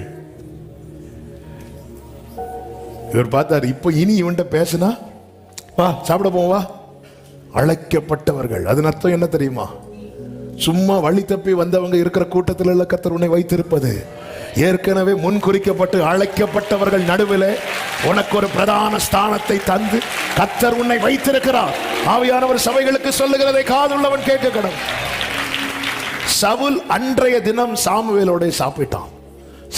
இவர் பார்த்தார். இப்போ இனி இவன்கிட்ட பேசுனா, வா சாப்பிட போவா. அழைக்கப்பட்டவர்கள், அதன் அர்த்தம் என்ன தெரியுமா? சும்மா வழி தப்பி வந்தவங்க இருக்கிற கூட்டத்தில் உள்ள கர்த்தர் உன்னை வைத்திருப்பது. ஏற்கனவே முன் குறிக்கப்பட்டு அழைக்கப்பட்டவர்கள் நடுவில் உனக்கு ஒரு பிரதான ஸ்தானத்தை தந்து கர்த்தர் உன்னை வைத்திருக்கிறார். ஆவியானவர் சபைகளுக்கு சொல்லுகிறதை காதுள்ளவன் கேட்க கடவுள். சவுல் அன்றைய தினம் சாமுவேலோட சாப்பிட்டான்.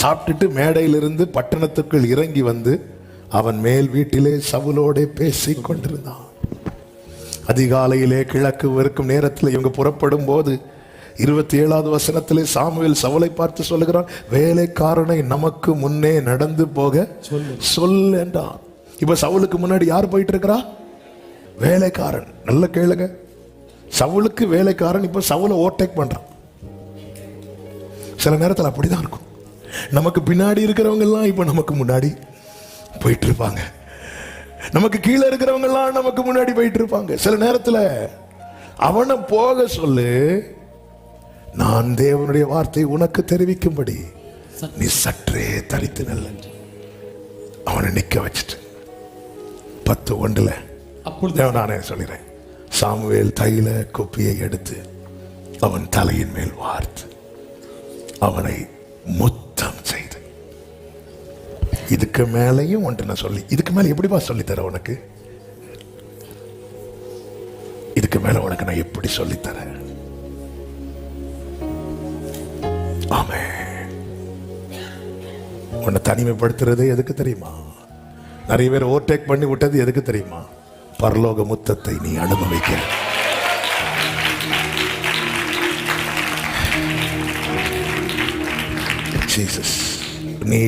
சாப்பிட்டுட்டு மேடையிலிருந்து பட்டணத்துக்குள் இறங்கி வந்து அவன் மேல் வீட்டிலே சவுலோட பேசிக் கொண்டிருந்தான். அதிகாலையிலே கிழக்கு இருக்கும் நேரத்தில் இவங்க புறப்படும் போது 27வது வசனத்திலே சாமுவேல் சவுலை பார்த்து சொல்லுகிறான், வேலைக்காரனை நமக்கு முன்னே நடந்து போக சொல் என்றான். இப்ப சவுலுக்கு முன்னாடி யார் போயிட்டு இருக்கிறா? வேலைக்காரன். நல்ல கேளுங்க, சவுலுக்கு வேலைக்காரன் இப்ப சவுலை ஓவர்டேக் பண்றான். சில நேரத்தில் அப்படிதான் இருக்கும். நமக்கு பின்னாடி இருக்கிறவங்க எல்லாம் இப்ப நமக்கு முன்னாடி போயிட்டு இருப்பாங்க. நமக்கு கீழே இருக்கிறவங்க எல்லாம் நமக்கு முன்னாடி போயிட்டு இருப்பாங்க. சில நேரத்தில் அவனை போக சொல்லு, நான் தேவனுடைய வார்த்தை உனக்கு தெரிவிக்கும்படி நீ சற்றே தரித்து நல்ல. அவனை நிக்க வச்சுட்டு 10:1 நானே சொல்கிறேன், சாமுவேல் தைல குப்பியை எடுத்து அவன் தலையின் மேல் வார்த்து அவனை முத்தம் செய்து. இதுக்கு மேலையும் ஒன்று நான் சொல்லி, இதுக்கு மேல எப்படிப்பா சொல்லித்தர உனக்கு? இதுக்கு மேல உனக்கு நான் எப்படி சொல்லித்தரேன்? ஆமே. உன்னை தனிமைப்படுத்துறது எதுக்கு தெரியுமா? நிறைய பேர் ஓவர்டேக் பண்ணி விட்டது எதுக்கு தெரியுமா? பரலோக முத்தத்தை நீ அனுபவிக்க. ஜீசஸ் நீ.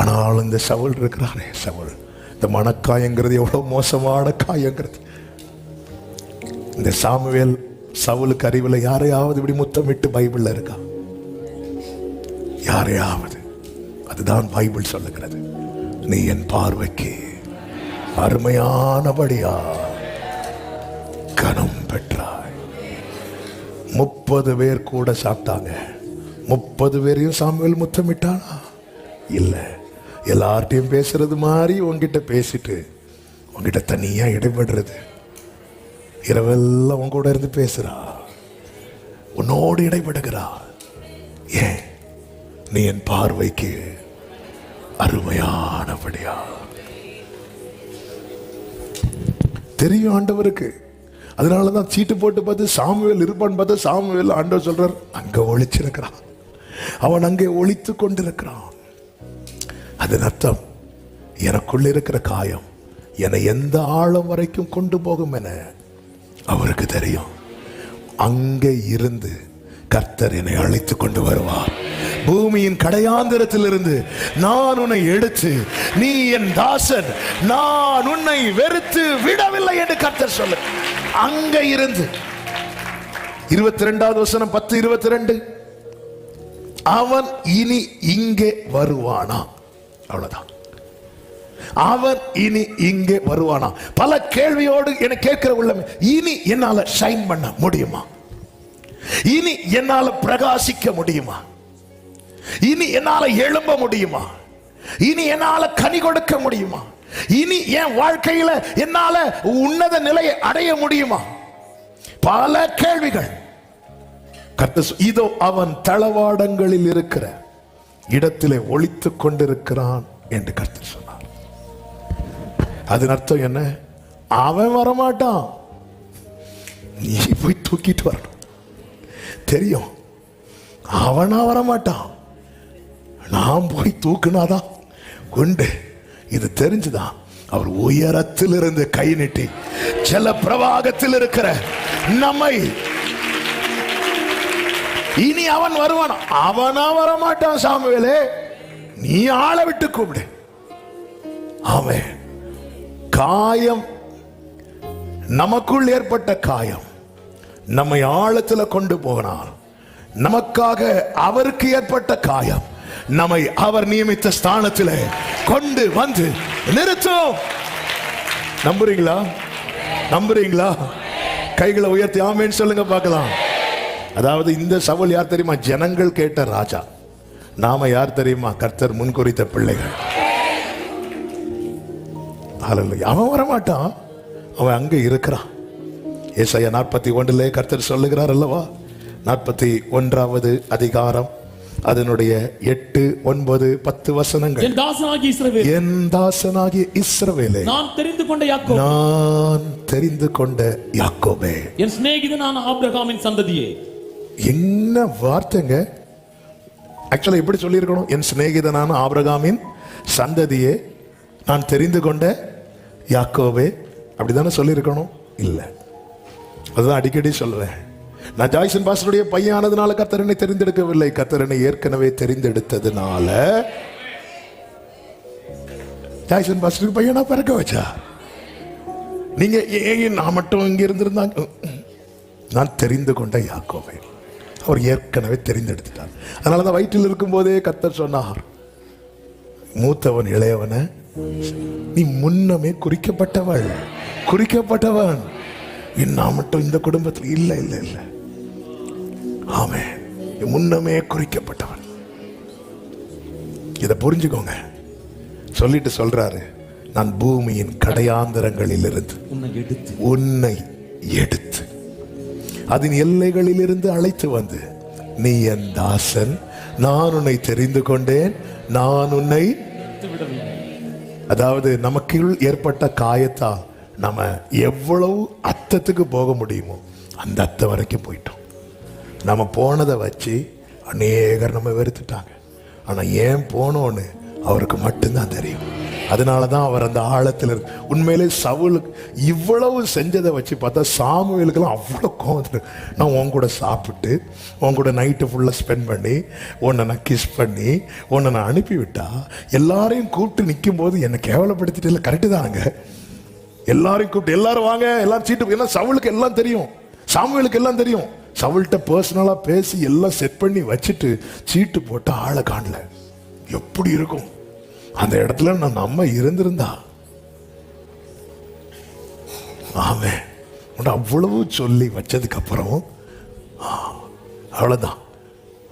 ஆனால் இந்த சவுல் இருக்கிறானே, சவுல், இந்த மனக்காயங்கிறது எவ்வளவு மோசமான காயங்கிறது. இந்த சாமுவேல் சவுலுக்கு அறிவில் யாரையாவது இப்படி முத்தமிட்டு பைபிள்ல இருக்கா? யாரையாவது? அதுதான் பைபிள் சொல்லுகிறது, நீ என் பார்வைக்கு அருமையானபடியா கனம் பெற்றாய். 30 பேர் கூட சாப்பிட்டாங்க. 30 பேரையும் சாமுவேல் முத்தமிட்டானா? இல்ல. எல்லார்ட்டையும் பேசுறது மாதிரி உங்ககிட்ட பேசிட்டு உங்ககிட்ட தனியா இடைபடுறது. இரவெல்லாம் உங்க கூட இருந்து பேசுறா, உன்னோடு இடைபடுகிறா. ஏன்? நீ என் பார்வைக்கு அருமையானபடியா. தெரியும் ஆண்டவருக்கு. அதனாலதான் சீட்டு போட்டு பார்த்து சாமுவேல் இருப்பான்னு பார்த்து சாமுவேல் ஆண்டவர் சொல்றார், அங்க ஒளிச்சிருக்கிறான், அவன் அங்கே ஒளித்து கொண்டிருக்கிறான். அதன் அர்த்தம், எனக்குள்ள இருக்கிற காயம் என்னை எந்த ஆழம் வரைக்கும் கொண்டு போகும் என அவருக்கு தெரியும். அங்கே இருந்து கர்த்தர் என்னை அழைத்து கொண்டு வருவார். பூமியின் கடையாந்திரத்திலிருந்து நான் உன்னை எடுத்து, நீ என் தாசன், நான் உன்னை வெறுத்து விடவில்லை என்று கர்த்தர் சொல்ல. அங்க இருந்து 22வது வசனம் 10:22, அவன் இனி இங்கே வருவானா? அவ்வளவுதான். அவன் இனி இங்கே வருவானா? பல கேள்வியோடு என கேட்கிற உள்ளமே, இனி என்னால ஷைன் பண்ண முடியுமா? இனி என்னால பிரகாசிக்க முடியுமா? இனி என்னால எழும்ப முடியுமா? இனி என்னால கனி கொடுக்க முடியுமா? இனி என் வாழ்க்கையில என்னால உன்னத நிலையை அடைய முடியுமா? பல கேள்விகள். கர்த்தர் இதோ அவன் தளவாடங்களில் இருக்கிற இடத்திலே ஒளித்துக் கொண்டிருக்கிறான் என்று கர்த்தர் சொன்னார். அதன் அர்த்தம் என்ன? அவன் வரமாட்டான், நீ போய் தூக்கிட்டு வரணும். தெரியும், அவனா வரமாட்டான், நான் போய் தூக்குனாதான் உண்டு. இது தெரிஞ்சுதான் அவர் உயரத்தில் இருந்து கை நீட்டி ஜல பிரவாகத்தில் இருக்கிற நம்மை, இனி அவன் வருவான். அவனா வரமாட்டான். சாமுவேலே, நீ ஆளை விட்டு கூப்பிடு. அவன் காயம், நமக்குள் ஏற்பட்ட காயம் நம்மை ஆழத்துல கொண்டு போனார். நமக்காக அவருக்கு ஏற்பட்ட காயம் நம்மை அவர் நியமித்த ஸ்தானத்திலே கொண்டு வந்து நிறுத்தும். நம்புறீங்களா? நம்புறீங்களா? கைகளை உயர்த்தி ஆமென் சொல்லுங்க பார்க்கலாம். அதாவது இந்த சவுல் யார் தெரியுமா? ஜனங்கள் கேட்ட ராஜா. நாம யார் தெரியுமா? கர்த்தர் முன்குறித்த பிள்ளைகள். அவன் வரமாட்டான், அவன் அங்க இருக்கிறான். ஏசாயா 41 கர்த்தர் சொல்லுகிறார் அல்லவா, 41வது அதிகாரம் அதனுடைய 8, 9, 10 வசனங்கள். என் தாசனாகிய இஸ்ரவேல், என் தாசனாகிய இஸ்ரவேலே, நான் தெரிந்து கொண்ட யாக்கோபே, நான் தெரிந்து கொண்ட யாக்கோபே, என் சிநேகிதனான ஆபிரகாமின் சந்ததியே. என்ன வார்த்தைங்க! ஆக்சுவலா எப்படி சொல்லியிருக்கணும்? என் சிநேகிதனான ஆபிரகாமின் சந்ததியே, நான் தெரிந்து கொண்ட யாக்கோபே, அப்படிதானே சொல்லியிருக்கணும்? இல்லை, அதுதான் அடிக்கடி சொல்றேன். நான் ஜாய்சன் பாஸ்டருடைய பையனானதுனால கர்த்தர் என்னை தெரிந்தெடுக்கவில்லை, கர்த்தர் என்னை ஏற்கனவே தெரிந்தெடுத்ததுனால ஜாய்சன் பாஸ்டருக்கு பையனா பிறக்க வச்சா. நீங்க நான் மட்டும் இங்க இருந்திருந்தாங்க. நான் தெரிந்து கொண்ட யாக்கோபே, அவர் ஏற்கனவே தெரிந்தெடுத்துட்டார். அதனாலதான் வயிற்றில் இருக்கும் போதே கர்த்தர் சொன்னார், மூத்தவன் இளையவனை நீ முன்னமே குறிக்கப்பட்டவள், குறிக்கப்பட்டவன். நான் மட்டும் இந்த குடும்பத்தில் இல்லை இல்லை இல்லை, ஆமென், முன்னமே குறிக்கப்பட்டவன். இதை புரிஞ்சுக்கோங்க. சொல்லிட்டு சொல்றாரு, நான் பூமியின் கடையாந்தரங்களில் இருந்து உன்னை எடுத்து அதன் எல்லைகளில் இருந்து அழைத்து வந்து, நீ என் தாசன், நான் உன்னை தெரிந்து கொண்டேன், நான் உன்னை. அதாவது நமக்குள் ஏற்பட்ட காயத்தால் நம்ம எவ்வளவு அர்த்தத்துக்கு போக முடியுமோ அந்த அர்த்தம் வரைக்கும் போயிட்டோம். நம்ம போனதை வச்சு அநேகர் நம்ம வெறுத்துட்டாங்க. ஆனால் ஏன் போனோன்னு அவருக்கு மட்டும்தான் தெரியும். அதனால தான் அவர் அந்த ஆழத்தில் உண்மையிலே சவுலுக்கு இவ்வளவு செஞ்சதை வச்சு பார்த்தா சாமுவேலுக்கெல்லாம் அவ்வளோ கோவம். நான் உன் கூட சாப்பிட்டு உன் கூட நைட்டு ஃபுல்லாக ஸ்பெண்ட் பண்ணி உன்னை நான் கிஸ் பண்ணி உன்னை நான் அனுப்பிவிட்டா, எல்லாரையும் கூப்பிட்டு நிற்கும் போது என்னை கேவலப்படுத்திட்டு இல்லை, கரெக்டு தானுங்க. எல்லாரையும் கூப்பிட்டு எல்லாரும் வாங்க, எல்லாரும் சீட்டு, ஏன்னா சவுலுக்கு எல்லாம் தெரியும், சாமுவேலுக்கு எல்லாம் தெரியும். சவுல்கிட்ட பர்சனலாக பேசி எல்லாம் செட் பண்ணி வச்சுட்டு சீட்டு போட்டு ஆளை காணல. எப்படி இருக்கும் அந்த இடத்துல? நான் நம்ம இருந்திருந்தா ஆமே, அவ்வளவு சொல்லி வச்சதுக்கு அப்புறம் அவ்வளவுதான்.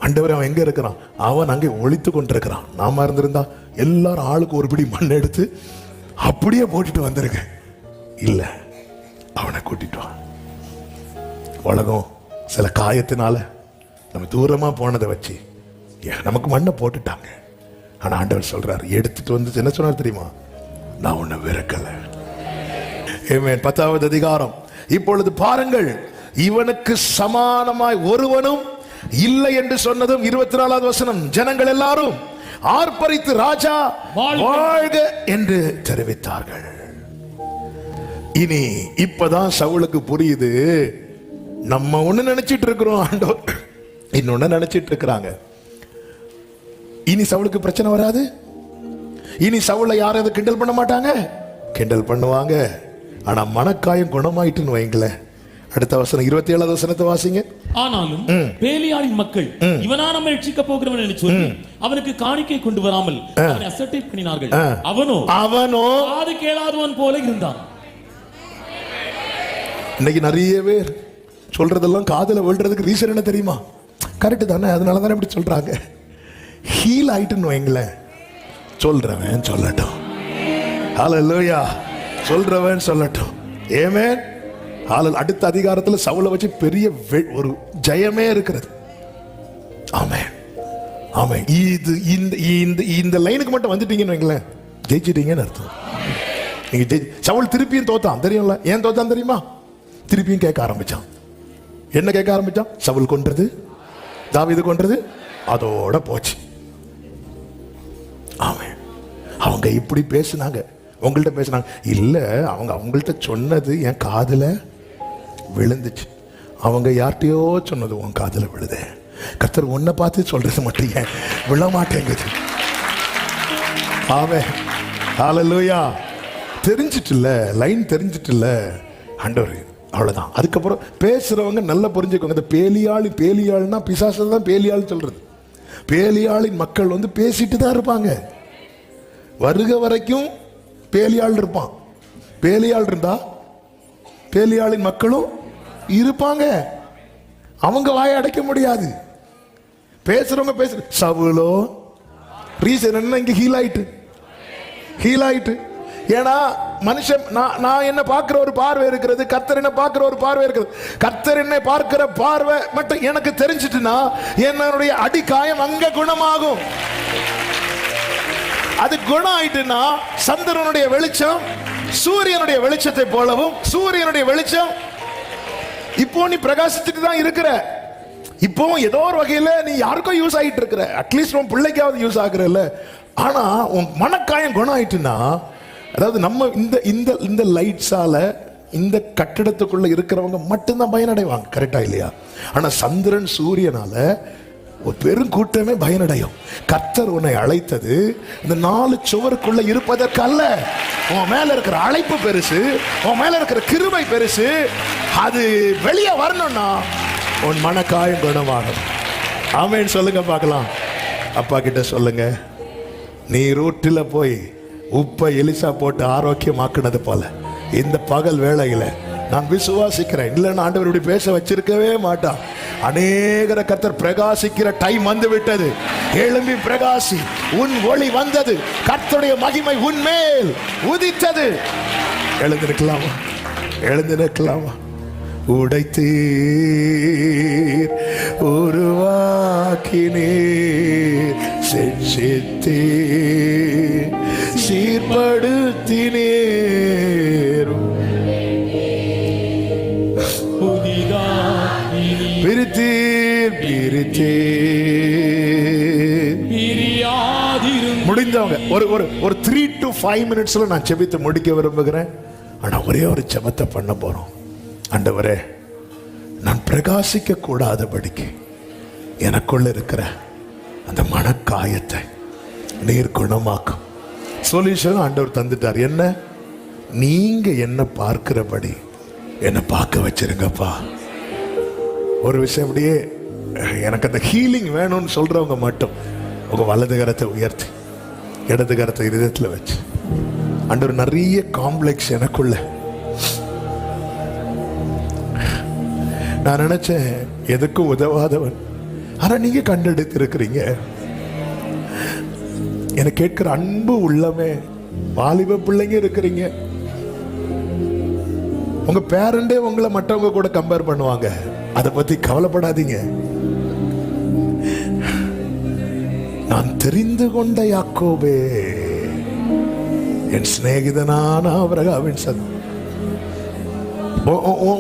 ஆண்டவர் அவன் எங்க இருக்கிறான்? அவன் அங்கே ஒளித்து கொண்டிருக்கிறான். நாம இருந்திருந்தா எல்லாரும் ஆளுக்கு ஒரு பிடி மண் எடுத்து அப்படியே போட்டுட்டு வந்திருக்க. இல்ல, அவனை கூட்டிட்டு வா. உலகம் சில காயத்தினால நம்ம தூரமா போனதை வச்சு நமக்கு மண்ணை போட்டுட்டாங்க. ஆனா ஆண்டவர் சொல்றாரு, எடுத்துட்டு வந்து என்ன சொன்னார் தெரியுமா? நான் உன்னை வெறுக்கல. ஆமென். 10வது அதிகாரம். இப்பொழுது பாருங்கள், இவனுக்கு சமானமாய் ஒருவனும் இல்லை என்று சொன்னதும் 24வது வசனம். ஜனங்கள் எல்லாரும் ஆர்ப்பரித்து ராஜா வாழ்க என்று தெரிவித்தார்கள். இனி இப்பதான் சவுலுக்கு புரியுது, நம்ம ஒண்ணு நினைச்சிட்டு இருக்கிறோம், ஆண்டவர் இன்னொன்னு நினைச்சிட்டு இருக்கிறாங்க. இனி சவுலுக்கு பிரச்சனை வராது. இனி சவுலை யாரும் அதை கிண்டல் பண்ண மாட்டாங்க. கிண்டல் பண்ணுவாங்க, ஆனா மனக்காயம் குணமாயிட்டுன்னு வைங்களேன். அடுத்த வசனம் 27வது வசனத்தை வாசிங்க. ஆனாலும் பேலியாளின் மக்கள் இவனா நம்ம ரட்சிக்க போகிறவன் என்று சொல்லி அவனுக்கு காணிக்கை கொண்டு வராமல் அவனை அசட்டை பண்ணினார்கள். அவனோ காது கேளாதவன் போல இருந்தான். இன்னைக்கு நிறைய பேர் சொல்றதெல்லாம் காதுல விழுறதுக்கு ரீசன் என்ன தெரியுமா? கரெக்ட் தானே, அதனால தானே இப்படி சொல்றாங்க. ஹீல் ஆயிட்டுன்னு வைங்களேன். சொல்றவன் சொல்லட்டும், ஹல்லேலூயா, சொல்றவன் சொல்லட்டும். ஆமென். அடுத்த அதிகாரத்தில் சவுலை வச்சு பெரிய ஒரு ஜெயமே இருக்கிறது. ஆமென், ஆமென். இது இந்த லைனுக்கு மட்டும் வந்துட்டீங்கன்னு வைங்களேன், ஜெயிச்சிட்டீங்கன்னு அர்த்தம். நீங்க சவுல் திருப்பியும் தோத்தான், தெரியும்ல? ஏன் தோத்தான் தெரியுமா? திருப்பியும் கேட்க ஆரம்பிச்சான். என்ன கேட்க ஆரம்பிச்சான்? சவுல் கொன்றது, தாவீது கொன்றது, அதோட போச்சு. ஆமென். அவங்க இப்படி பேசினாங்க, உங்கள்கிட்ட பேசினாங்க. இல்ல, அவங்க அவங்கள்ட்ட சொன்னது என் காதுல விழுந்துச்சு. அவங்க யார்கிட்டயோ சொன்னது உன் காதுல விழுது. கர்த்தர் உன்னை பார்த்து சொல்றது மட்டும் ஏன் விழ மாட்டேங்குது? ஆமென், ஹல்லேலூயா. தெரிஞ்சிட்டுல, லைன் தெரிஞ்சிட்டுல ஆண்டவர். அவ்வளவுதான். அதுக்கப்புறம் பேசுறவங்க நல்லா புரிஞ்சுக்கோங்க. இந்த பேலியாள்னா பிசாசு தான் பேலியாள் சொல்றது. பேலியாளின் மக்கள் வந்து பேசிட்டு தான் இருப்பாங்க. வருக வரைக்கும் பேலியாள் இருப்பான். பேலியாள் இருந்தா பேலியாளின் மக்களும் இருப்பாங்க. அவங்க வாயை அடைக்க முடியாது. பேசுறவங்க பேசு. சவுலோ ரீசன் என்ன? இங்க ஹீல் ஆயிட்டு. ஏன்னா மனுஷன், நான் என்ன பார்க்கிற ஒரு பார்வை இருக்கிறது, கர்த்தர் என்ன பார்க்கிற ஒரு பார்வை இருக்கிறது. கர்த்தர் என்னை பார்க்கிற பார்வை மட்டும் எனக்கு தெரிஞ்சிட்டுனா என்னுடைய அடிக்காயம் அங்க குணமாகும். அது குணம் ஆயிட்டுனா சந்திரனுடைய வெளிச்சம் சூரியனுடைய வெளிச்சத்தை போலவும், சூரியனுடைய வெளிச்சம் இப்போ நீ பிரகாசிச்சுட்டு தான் இருக்கிற. இப்போ ஏதோ ஒரு வகையில நீ யாருக்கும் யூஸ் ஆகிட்டு இருக்கிற, அட்லீஸ்ட் உன் பிள்ளைக்காவது யூஸ் ஆகுறல்ல. ஆனா உன் மனக்காயம் குணம் ஆயிட்டுனா, அதாவது நம்ம இந்த லைட்ஸால இந்த கட்டிடத்துக்குள்ள இருக்கிறவங்க மட்டும்தான் பயனடைவாங்க, கரெக்டா இல்லையா? ஆனா சந்திரன் சூரியனால ஒரு பெரும் கூட்டமே பயனடையும். கர்த்தர் உன்னை அழைத்தது இந்த 4 சுவருக்குள்ள இருப்பதற்கு அல்ல. உன் மேல இருக்கிற அழைப்பு பெருசு, உன் மேல இருக்கிற கிருபை பெருசு. அது வெளியே வரணும்னா உன் மனக்காயம் குணமாகும். ஆமென் சொல்லுங்க பார்க்கலாம். அப்பா கிட்ட சொல்லுங்க, நீ ரோட்டில் போய் உப்பை எலிசா போட்டு ஆரோக்கியமாக்குனது போல இந்த பகல் வேளையில நான் விசுவாசிக்கிறேன். இல்லைன்னா ஆண்டவர் இப்படி பேச வச்சிருக்கவே மாட்டான். அநேகர கர்த்தர் பிரகாசிக்கிற டைம் வந்து விட்டது. எழும்பி பிரகாசி, உன் ஒளி வந்தது, கர்த்தருடைய மகிமை உன் மேல் உதித்தது. எழுந்திருக்கலாமா? உடைத்தீர், உருவாக்கினீர், செஞ்சித்தீர், சீர்படுத்தினீர், முடிந்தவங்க ஒரு 3 to 5 மினிட்ஸ்ல நான் ஜெபித்து முடிக்க விரும்புகிறேன். ஆனா ஒரே ஒரு ஜெபத்தை பண்ண போறோம். ஆண்டவரே, நான் பிரகாசிக்க கூடாதபடிக்கு எனக்குள்ள இருக்கிற அந்த மனக்காயத்தை நீர் குணமாக்கும். சொல்யூஷன் ஆண்டவர் தந்துட்டார். என்ன? நீங்க என்ன பார்க்கிறபடி என்ன பார்க்க வச்சிருங்கப்பா. ஒரு விஷயம், அப்படியே எனக்கு அந்த ஹீலிங் வேணும்னு சொல்றவங்க மட்டும் உங்க வலது கரத்தை உயர்த்தி இடது கரத்தை இதயத்தில் வச்சு, ஆண்டவர் நிறைய காம்ப்ளெக்ஸ் எனக்குள்ள, நான் நினைச்சேன் எதுக்கும் உதவாதவன், ஆனா நீங்க கண்டெடுத்து இருக்கிறீங்க. எனக்கு கேட்கிற அன்பு உள்ளமே, வாலிப பிள்ளைங்க இருக்கிறீங்க. உங்க பேரண்டே உங்களை மற்றவங்க கூட கம்பேர் பண்ணுவாங்க. அதை பத்தி கவலைப்படாதீங்க. நான் தெரிந்து கொண்ட யாக்கோபே, என் சிநேகிதனான ஆபிரகாமின் சந்ததி.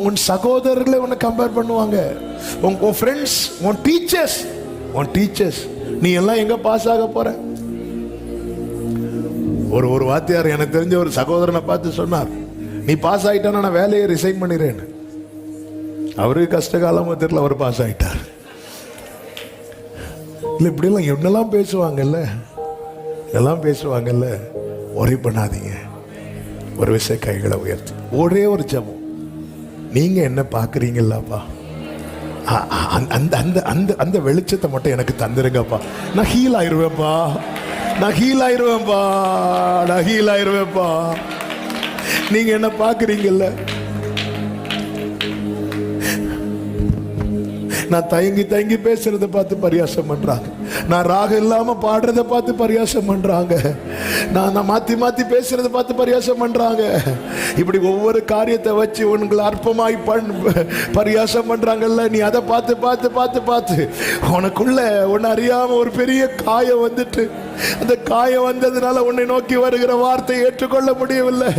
உன் சகோதரர்களை உன்னை கம்பேர் பண்ணுவாங்க, உன் ஃப்ரெண்ட்ஸ், உன் டீச்சர்ஸ். நீ எல்லாம் எங்க பாஸ் ஆக போற? ஒரு வாத்தியார் எனக்கு தெரிஞ்ச ஒரு சகோதரனை பார்த்து சொன்னார், நீ பாஸ் ஆயிட்டானா நான் வேலையை ரிசைன் பண்ணிடுறேன். அவருக்கு கஷ்ட காலம் தெரியல, அவர் பாஸ் ஆயிட்டார். இல்லை இப்படிலாம் என்னெல்லாம் பேசுவாங்கல்ல. ஒரே பண்ணாதீங்க. ஒரு விஷயம், கைகளை உயர்த்தி ஒரே ஒரு ஜெபம். நீங்க என்ன பார்க்குறீங்கல்லப்பா, அந்த வெளிச்சத்தை மட்டும் எனக்கு தந்துருங்கப்பா. நான் ஹீல் ஆயிருவேன்ப்பா. நீங்க என்ன பார்க்குறீங்கல்ல, நான் தயங்கி பேசுறதை பார்த்து பரியாசம் பண்றாங்க. நான் ராகம் இல்லாம பாடுறதை பார்த்து பரியாசம் பண்றாங்க. நான் மாத்தி பேசுறதை பார்த்து பரியாசம் பண்றாங்க. இப்படி ஒவ்வொரு காரியத்தை வச்சு உங்களை அற்பமாய் பரியாசம் பண்றாங்கல்ல. நீ அதை பார்த்து உனக்குள்ள உன்னை அறியாம ஒரு பெரிய காயம் வந்துட்டு, அந்த காயம் வந்ததுனால உன்னை நோக்கி வருகிற வார்த்தையை ஏற்றுக்கொள்ள முடியவில்லை,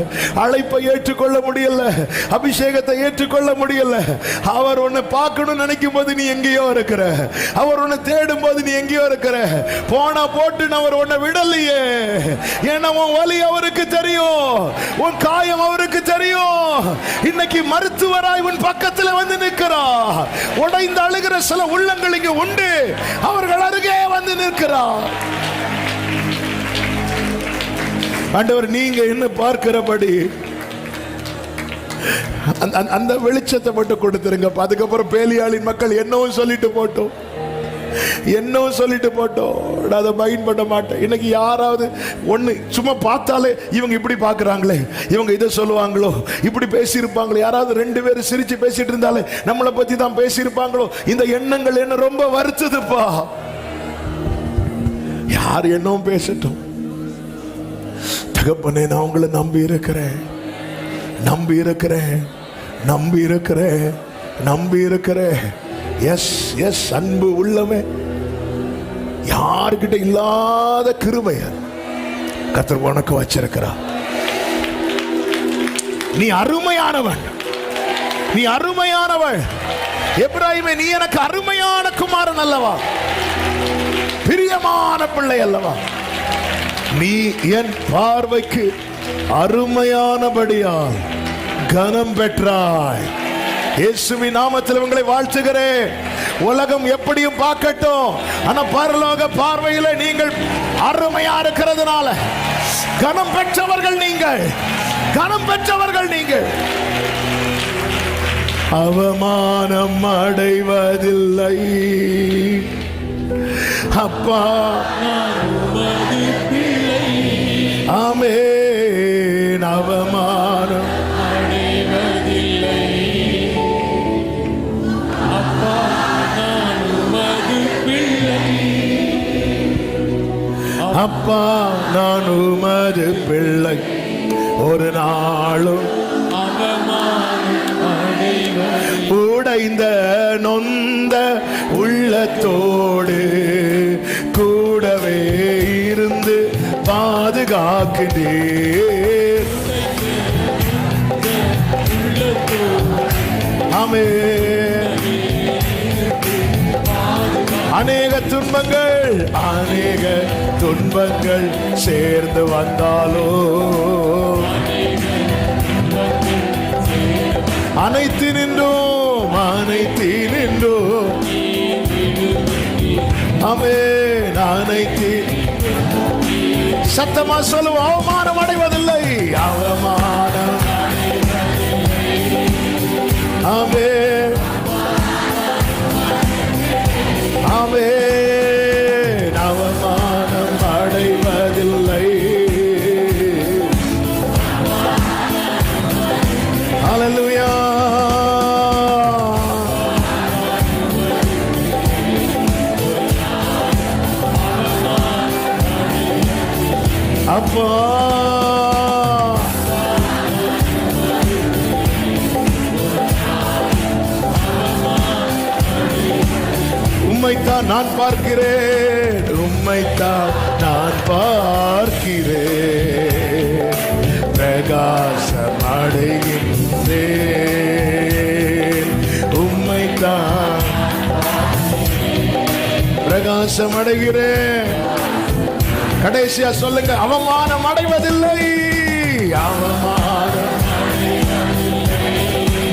அழைப்பை ஏற்றுக்கொள்ள முடியல, அபிஷேகத்தை ஏற்றுக்கொள்ள முடியல. அவர் உன்னை பார்க்கணும்னு நினைக்கும் போது நீ எங்கேயோ இருக்கிற, அவர் உன்னை தேடும் போது நீ எங்கேயோ இருக்கிற. போனா போட்டு அவர் உன்னை விடலையே. ஏன்னா உன் வலி அவருக்கு தெரியும், உன் காயம் அவருக்கு தெரியும். இன்னைக்கு மருத்துவராய் உன் பக்கத்துல வந்து நிற்கிறார். உடைந்து அழுகிற சில உள்ளங்கள் இங்கு உண்டு, அவர்கள் அருகே வந்து நிற்கிறார். ஆண்டவர், நீங்க என்ன பார்க்கிறபடி அந்த வெளிச்சத்தை மட்டும் கொடுத்துருங்க. அதுக்கப்புறம் பேலியாளின் மக்கள் என்னவும் சொல்லிட்டு போட்டோம். என்னவோ சொல்லிட்டு போட்டோம், நான் அதை மைண்ட் பண்ண மாட்டேன். இன்னைக்கு யாராவது ஒண்ணு சும்மா பார்த்தாலே இவங்க இப்படி பார்க்கறாங்களே, இவங்க இதை சொல்லுவாங்களோ, இப்படி பேசியிருப்பாங்களோ, யாராவது 2 பேரும் சிரிச்சு பேசிட்டு இருந்தாலே நம்மளை பத்தி தான் பேசியிருப்பாங்களோ, இந்த எண்ணங்கள் என்ன ரொம்ப வருத்துதுப்பா. யார் என்னவும் பேசட்டும், தகப்பனே நான் உங்களை நம்பி இருக்கிறேன், நம்பி இருக்கிறேன், நம்பி இருக்கிறேன், நம்பி இருக்கிறேன். எஸ் எஸ் அன்பு உள்ளவே யாருக்கிட்ட இல்லாத கிருபைய கர்த்தர் உனக்கு வச்சிருக்கிறார். நீ அருமையானவன், நீ அருமையானவள். எப்ராஹிமே, நீ எனக்கு அருமையான குமாரன் அல்லவா, பிரியமான பிள்ளை அல்லவா. நீ என் பார்வைக்கு அருமையானபடியால் கனம் பெற்றாய். இயேசுவின் நாமத்தில் உங்களை வாழ்த்துகிறேன். உலகம் எப்படியும் பார்க்கட்டும், ஆனா பரலோக பார்வையில நீங்கள் அருமையா இருக்கிறதுனால கனம் பெற்றவர்கள் நீங்கள், கனம் பெற்றவர்கள் நீங்கள். அவமானம் அடைவதில்லை அப்பா, ஆமென். அவமானம் அடைவதில்லை அப்பா, நான் உமது பிள்ளை. அப்பா நான் உமது பிள்ளை, ஒரு நாளும் அவமானம் அடைவதில்லை. உடைந்த நொந்த உள்ளத்தோடு கூடவே இருந்து பாதுகாக்கிறேன். ஆமென். அநேக துன்பங்கள், அநேக துன்பங்கள் சேர்ந்து வந்தாலோ அனைத்து நின்றோம், அனைத்து நின்றோம். ஆமென். அனைத்து சத்தமா சொல்லுவோம். அவமானம் அடைவதில்லை, அவமானம். ஆமென், ஆமென். அவமானம் அடைவதில்லை. ஹல்லேலூயா. அப்பா உம்மைத்தான் நான் பார்க்கிறேன், உம்மைத்தான் நான் பார்க்கிறேன். பிரகாசம் அடைகின்றேன், உம்மைத்தான் பிரகாசம் அடைகிறேன். கடைசியா சொல்லுங்க, அவமானம் அடைவதில்லை, அவமானம்.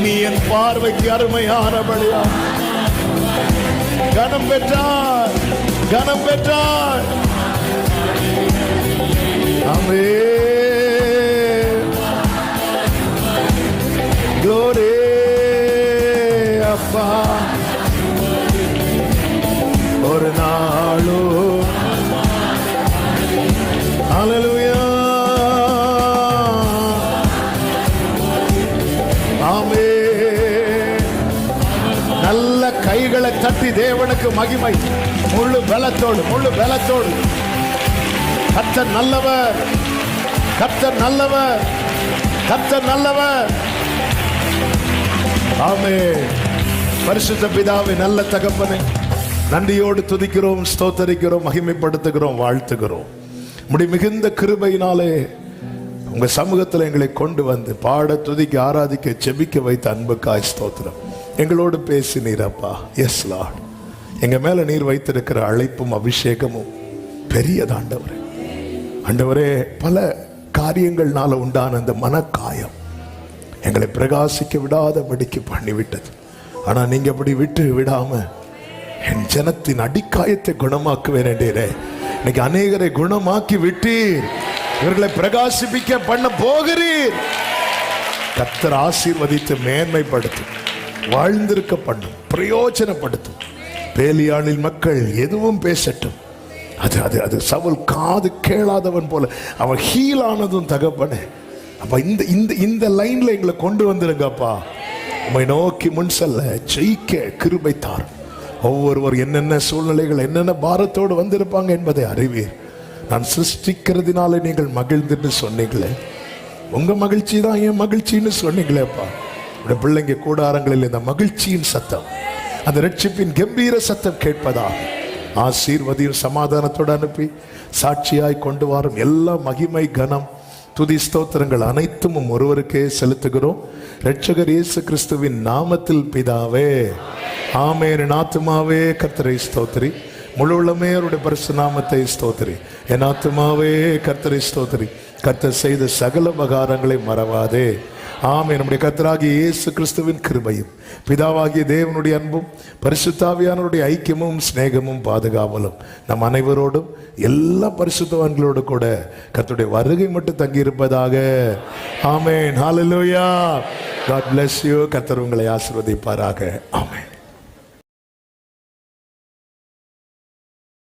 நீ என் பார்வைக்கு அருமையானபடியா கனம் பெற்றார், கனம் பெற்றார். ஆமென். glory அப்பா. ஒரு நாளோ ஹல்லேலூயா. ஆமென். நல்ல கைகளை தட்டி தேவனுக்கு மகிமை. முழு பலத்தோடு, முழு பலத்தோடு. கர்த்தர் நல்லவர், கர்த்தர் நல்லவர், கர்த்தர் நல்லவர். ஆமென். பரிசுத்த பிதாவே, நல்ல தகப்பனே, நன்றியோடு துதிக்கிறோம், ஸ்தோத்தரிக்கிறோம், மகிமைப்படுத்துகிறோம், வாழ்த்துகிறோம். முடி மிகுந்த கிருபையினாலே உங்க சமூகத்தில் எங்களை கொண்டு வந்து பாட, துதிக்க, ஆராதிக்க, ஜெபிக்க வைத்த அன்புக்காய் ஸ்தோத்திரம். எங்களோடு பேசினீரப்பா. S Lord. எங்க மேல நீர் வைத்திருக்கிற அழைப்பும் அபிஷேகமும் பெரியதாண்டவரே. ஆண்டவரே, பல காரியங்கள்னால உண்டான அந்த மனக்காயம் எங்களை பிரகாசிக்க விடாதபடிக்கு பண்ணிவிட்டது. ஆனா நீங்க அப்படி விட்டு விடாம என் ஜனத்தின் அடிக்காயத்தை குணமாக்குவேன் என்றே இன்னைக்கு அநேகரை குணமாக்கி விட்டீர். இவர்களை பிரகாசிப்பிக்க பண்ண போகிறீர். கர்த்தர் ஆசீர்வதித்து மேன்மைப்படுத்தும், வாழ்ந்திருக்க பண்ணும், பிரயோஜனப்படுத்தும். பேலியாளின் மக்கள் எதுவும் பேசட்டும், அது அது அது சவுல் காது கேளாதவன் போல அவன் ஹீல் ஆனதும் தகப்பனே. அப்ப இந்த இந்த இந்த லைன்ல எங்களை கொண்டு வந்துருங்கப்பா. உம்மை நோக்கி முன் செல்ல ஜெயிக்க கிருபை தாரும். ஒவ்வொருவர் என்னென்ன சூழ்நிலைகள் என்னென்ன பாரத்தோடு வந்திருப்பாங்க என்பதை அறிவீர். நான் சிருஷ்டிக்கிறதுனால நீங்கள் மகிழ்ந்துன்னு சொன்னீங்களே, உங்க மகிழ்ச்சி தான் என் மகிழ்ச்சின்னு சொன்னீங்களேப்பா. உடைய பிள்ளைங்க கூடாரங்களில் இந்த மகிழ்ச்சியின் சத்தம், அந்த ரட்சிப்பின் கம்பீர சத்தம் கேட்பதாக ஆசீர்வதியும் சமாதானத்தோடு அனுப்பி சாட்சியாய் கொண்டு வரும் எல்லா மகிமை கனம் துதி ஸ்தோத்திரங்கள் அனைத்தும் ஒருவருக்கே செலுத்துகிறோம். இரட்சகர் இயேசு கிறிஸ்துவின் நாமத்தில் பிதாவே, ஆமென். என் ஆத்துமாவே கர்த்தரை ஸ்தோத்திரி, முழு உள்ளமே அவருடைய பரிசு நாமத்தை ஸ்தோத்திரி. என் ஆத்துமாவே கர்த்தரை ஸ்தோத்திரி, கர்த்தர் செய்த சகல உபகாரங்களை மறவாதே. ஆமென். நம்முடைய கர்த்தராகிய இயேசு கிறிஸ்துவின் கிருபையும் பிதாவாகிய தேவனுடைய அன்பும் பரிசுத்தாவியானவருடைய ஐக்கியமும் சிநேகமும் பாதுகாவலும் நம் அனைவரோடும் எல்லா பரிசுத்தவான்களோடு கூட கர்த்தருடைய வருகை மட்டும் தங்கியிருப்பதாக. ஆமென். ஹல்லேலூயா. God bless you. கர்த்தர் உங்களை ஆசீர்வதிப்பாராக. ஆமென்.